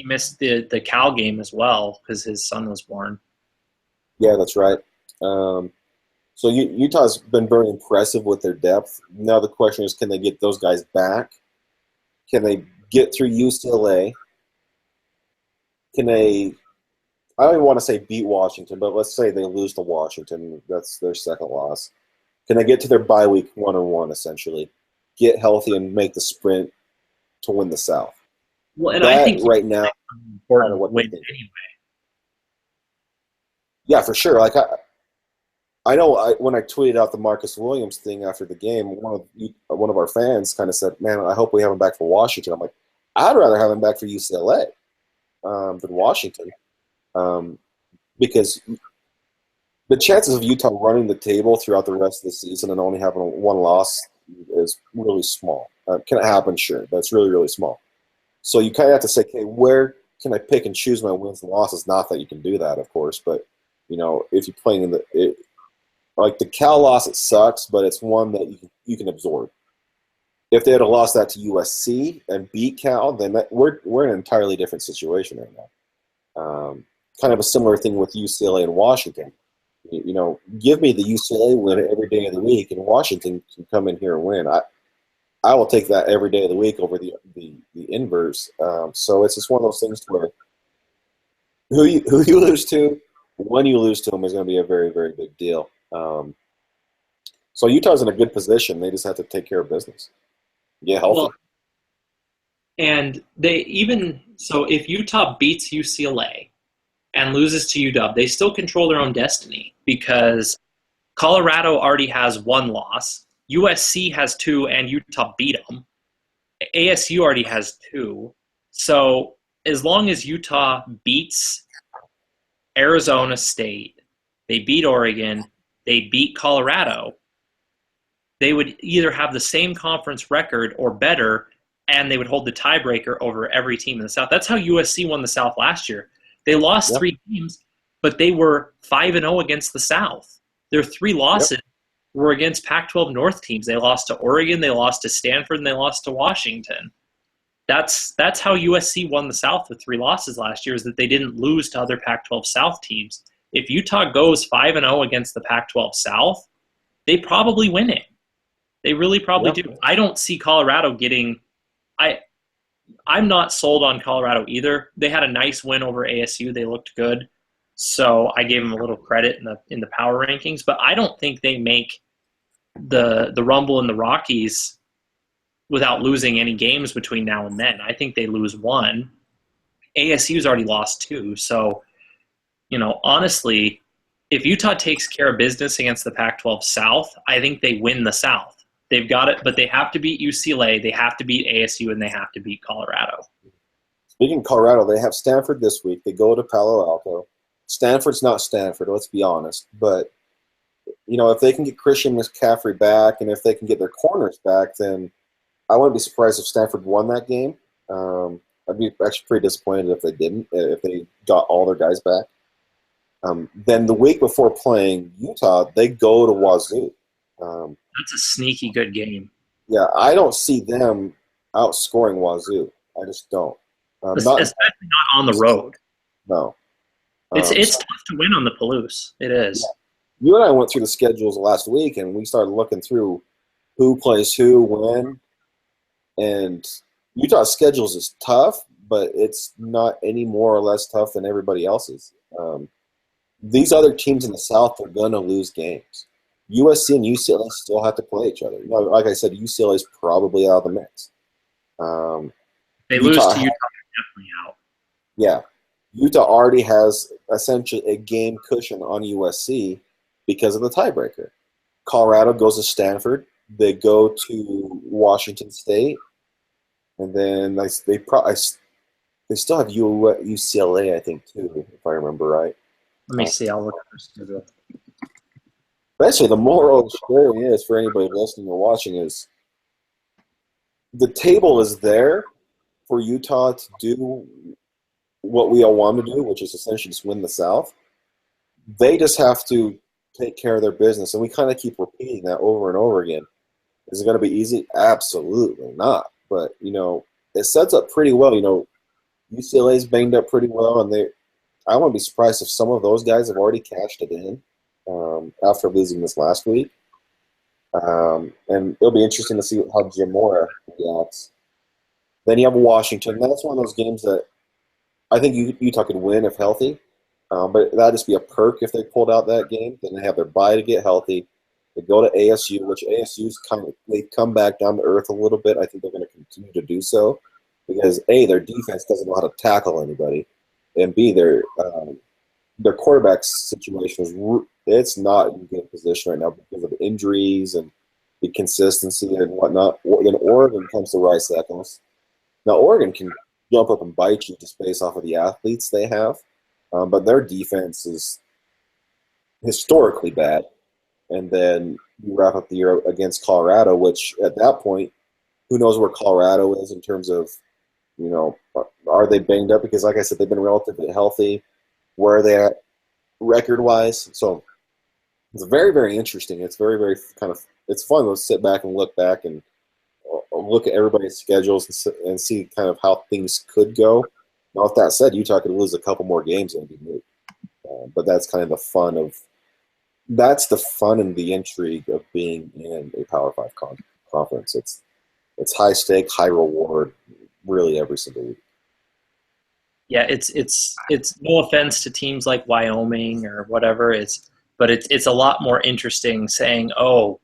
missed the Cal game as well because his son was born. Yeah, that's right. So Utah's been very impressive with their depth. Now the question is, can they get those guys back? Can they get through UCLA? Can they? I don't even want to say beat Washington, but let's say they lose to Washington. That's their second loss. Can they get to their bye week 1-1 essentially? Get healthy and make the sprint to win the South. Well, and I think right now, important win anyway. Yeah, for sure. Like I know when I tweeted out the Marcus Williams thing after the game, one of our fans kind of said, "Man, I hope we have him back for Washington." I'm like, I'd rather have him back for UCLA than Washington, because the chances of Utah running the table throughout the rest of the season and only having one loss is really small. Can it happen? Sure, but it's really, really small. So you kind of have to say, okay, where can I pick and choose my wins and losses? Not that you can do that, of course, but if you're playing like the Cal loss, it sucks, but it's one that you can absorb. If they had lost that to USC and beat Cal, then we're in an entirely different situation right now. Kind of a similar thing with UCLA and Washington. Give me the UCLA win every day of the week, and Washington can come in here and win. I will take that every day of the week over the inverse. So it's just one of those things where who you lose to, when you lose to them, is going to be a very, very big deal. So Utah's in a good position. They just have to take care of business. Get healthy. Well, and if Utah beats UCLA and loses to UW, they still control their own destiny because Colorado already has 1 loss. USC has 2, and Utah beat them. ASU already has 2. So as long as Utah beats Arizona State, they beat Oregon, they beat Colorado, they would either have the same conference record or better, and they would hold the tiebreaker over every team in the South. That's how USC won the South last year. They lost 3 games, but they were 5-0 against the South. Their 3 losses were against Pac-12 North teams. They lost to Oregon, they lost to Stanford, and they lost to Washington. That's how USC won the South with 3 losses last year, is that they didn't lose to other Pac-12 South teams. If Utah goes 5-0 against the Pac-12 South, they probably win it. They really probably do. I don't see Colorado getting I'm not sold on Colorado either. They had a nice win over ASU. They looked good. So I gave them a little credit in the power rankings, but I don't think they make the Rumble and the Rockies without losing any games between now and then. I think they lose 1. ASU's already lost 2. So, honestly, if Utah takes care of business against the Pac-12 South, I think they win the South. They've got it, but they have to beat UCLA, they have to beat ASU, and they have to beat Colorado. Speaking of Colorado, they have Stanford this week. They go to Palo Alto. Stanford's not Stanford, let's be honest, but if they can get Christian McCaffrey back and if they can get their corners back, then I wouldn't be surprised if Stanford won that game. I'd be actually pretty disappointed if they didn't, if they got all their guys back. Then the week before playing Utah, they go to Wazoo. That's a sneaky good game. Yeah, I don't see them outscoring Wazoo. I just don't. Especially not on the road. No. It's tough to win on the Palouse. It is. Yeah. You and I went through the schedules last week, and we started looking through who plays who, when, and Utah's schedules is tough, but it's not any more or less tough than everybody else's. These other teams in the South are going to lose games. USC and UCLA still have to play each other. Like I said, UCLA is probably out of the mix. They lose to Utah, definitely out. Yeah. Utah already has essentially a game cushion on USC because of the tiebreaker. Colorado goes to Stanford. They go to Washington State. And then they still have UCLA, I think, too, if I remember right. Let me see. I'll look at their schedule. Basically, the moral of the story is, for anybody listening or watching, is the table is there for Utah to do what we all want to do, which is essentially just win the South. They just have to take care of their business, and we kind of keep repeating that over and over again. Is it going to be easy? Absolutely not. But, it sets up pretty well. UCLA's banged up pretty well, and I wouldn't be surprised if some of those guys have already cashed it in after losing this last week. And it'll be interesting to see how Jim Mora reacts. Then you have Washington. That's one of those games that I think Utah could win if healthy. But that'd just be a perk if they pulled out that game. Then they have their bye to get healthy. They go to ASU, which ASU's they come back down to earth a little bit. I think they're going to continue to do so because A, their defense doesn't know how to tackle anybody, and B, their quarterback situation it's not in good position right now because of the injuries and the consistency and whatnot. Then Oregon comes to Rice Eccles. Now Oregon can jump up and bite you just based off of the athletes they have, but their defense is historically bad. And then you wrap up the year against Colorado, which at that point, who knows where Colorado is in terms of, are they banged up? Because like I said, they've been relatively healthy. Where are they at record-wise? So it's very, very interesting. It's very, very it's fun to sit back and look back and look at everybody's schedules and see kind of how things could go. Now, with that said, Utah could lose a couple more games and be moved. But that's kind of the fun and the intrigue of being in a Power 5 conference. It's high stake, high reward, really every single week. Yeah, it's no offense to teams like Wyoming or whatever, but it's a lot more interesting saying, oh,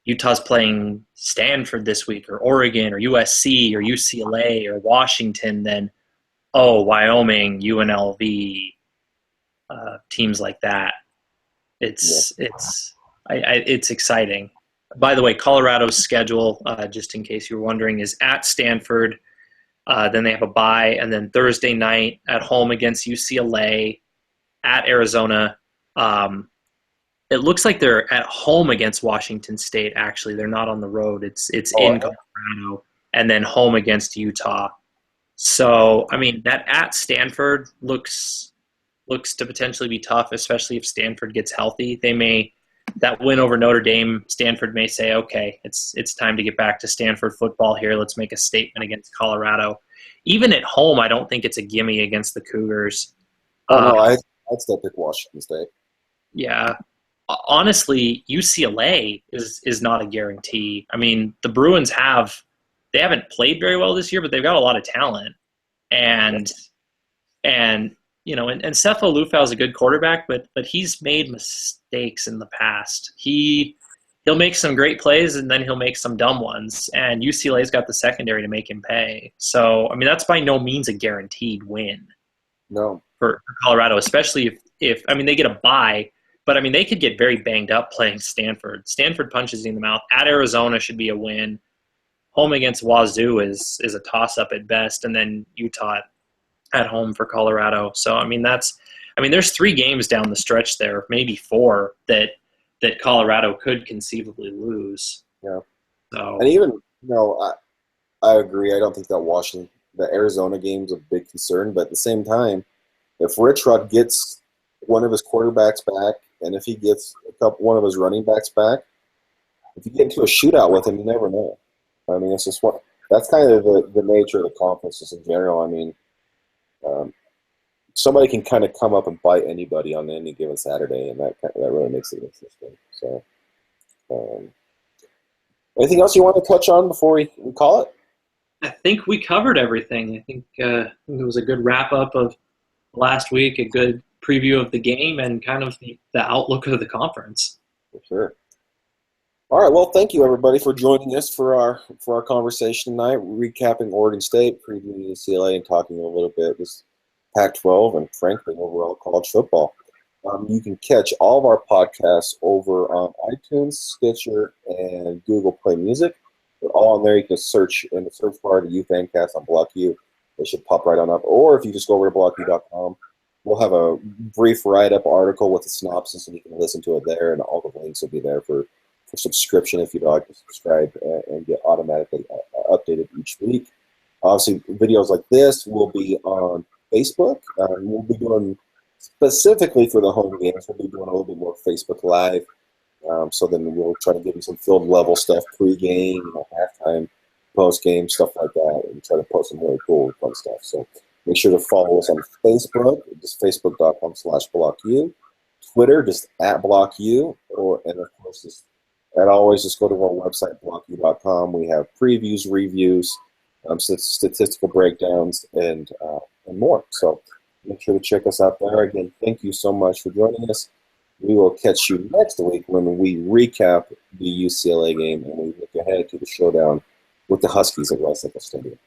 Utah's playing Stanford this week or Oregon or USC or UCLA or Washington than, oh, Wyoming, UNLV, teams like that. It's exciting. By the way, Colorado's schedule, just in case you were wondering, is at Stanford. Then they have a bye, and then Thursday night at home against UCLA, at Arizona. It looks like they're at home against Washington State. Actually, they're not on the road. It's in Colorado, and then home against Utah. So, I mean, that at Stanford looks to potentially be tough, especially if Stanford gets healthy. That win over Notre Dame, Stanford may say, okay, it's time to get back to Stanford football here. Let's make a statement against Colorado. Even at home, I don't think it's a gimme against the Cougars. No, I'd still pick Washington State. Yeah. Honestly, UCLA is not a guarantee. I mean, the Bruins they haven't played very well this year, but they've got a lot of talent. And Sefo Lufau is a good quarterback, but he's made mistakes in the past. He'll make some great plays, and then he'll make some dumb ones. And UCLA's got the secondary to make him pay. So, I mean, that's by no means a guaranteed win. No. For Colorado, especially if they get a bye. But, I mean, they could get very banged up playing Stanford. Stanford punches you in the mouth. At Arizona should be a win. Home against Wazoo is a toss-up at best. And then Utah at home for Colorado. So, I mean, there's 3 games down the stretch there, maybe 4, that that Colorado could conceivably lose. Yeah. So, And even, I agree. I don't think that the Arizona game's a big concern, but at the same time, if Rich Rod gets one of his quarterbacks back, and if he gets one of his running backs back, if you get into a shootout with him, you never know. I mean, it's just that's kind of the nature of the conferences in general. I mean, um, somebody can kind of come up and bite anybody on any given Saturday, and that really makes it interesting. So, um, anything else you want to touch on before we call it? I think we covered everything. I think it was a good wrap up of last week, a good preview of the game, and kind of the outlook of the conference. For sure. All right. Well, thank you everybody for joining us for our conversation tonight, recapping Oregon State, previewing UCLA, and talking a little bit this Pac-12 and frankly overall college football. You can catch all of our podcasts over on iTunes, Stitcher, and Google Play Music. They're all on there. You can search in the search bar to UFanCast on Block U. They should pop right on up. Or if you just go over to blocku.com, we'll have a brief write-up article with a synopsis, and you can listen to it there, and all the links will be there for subscription if you'd like to subscribe and get automatically updated each week. Obviously, videos like this will be on Facebook. We'll be doing, specifically for the home games, we'll be doing a little bit more Facebook Live. So then we'll try to give you some field level stuff, pregame, halftime, postgame, stuff like that, and try to post some really cool, fun stuff. So make sure to follow us on Facebook, just facebook.com/blocku, Twitter, just @blocku, and of course, just go to our website, blocku.com. We have previews, reviews, statistical breakdowns, and more. So make sure to check us out there. Again, thank you so much for joining us. We will catch you next week when we recap the UCLA game and we look ahead to the showdown with the Huskies at Rice Eccles Stadium.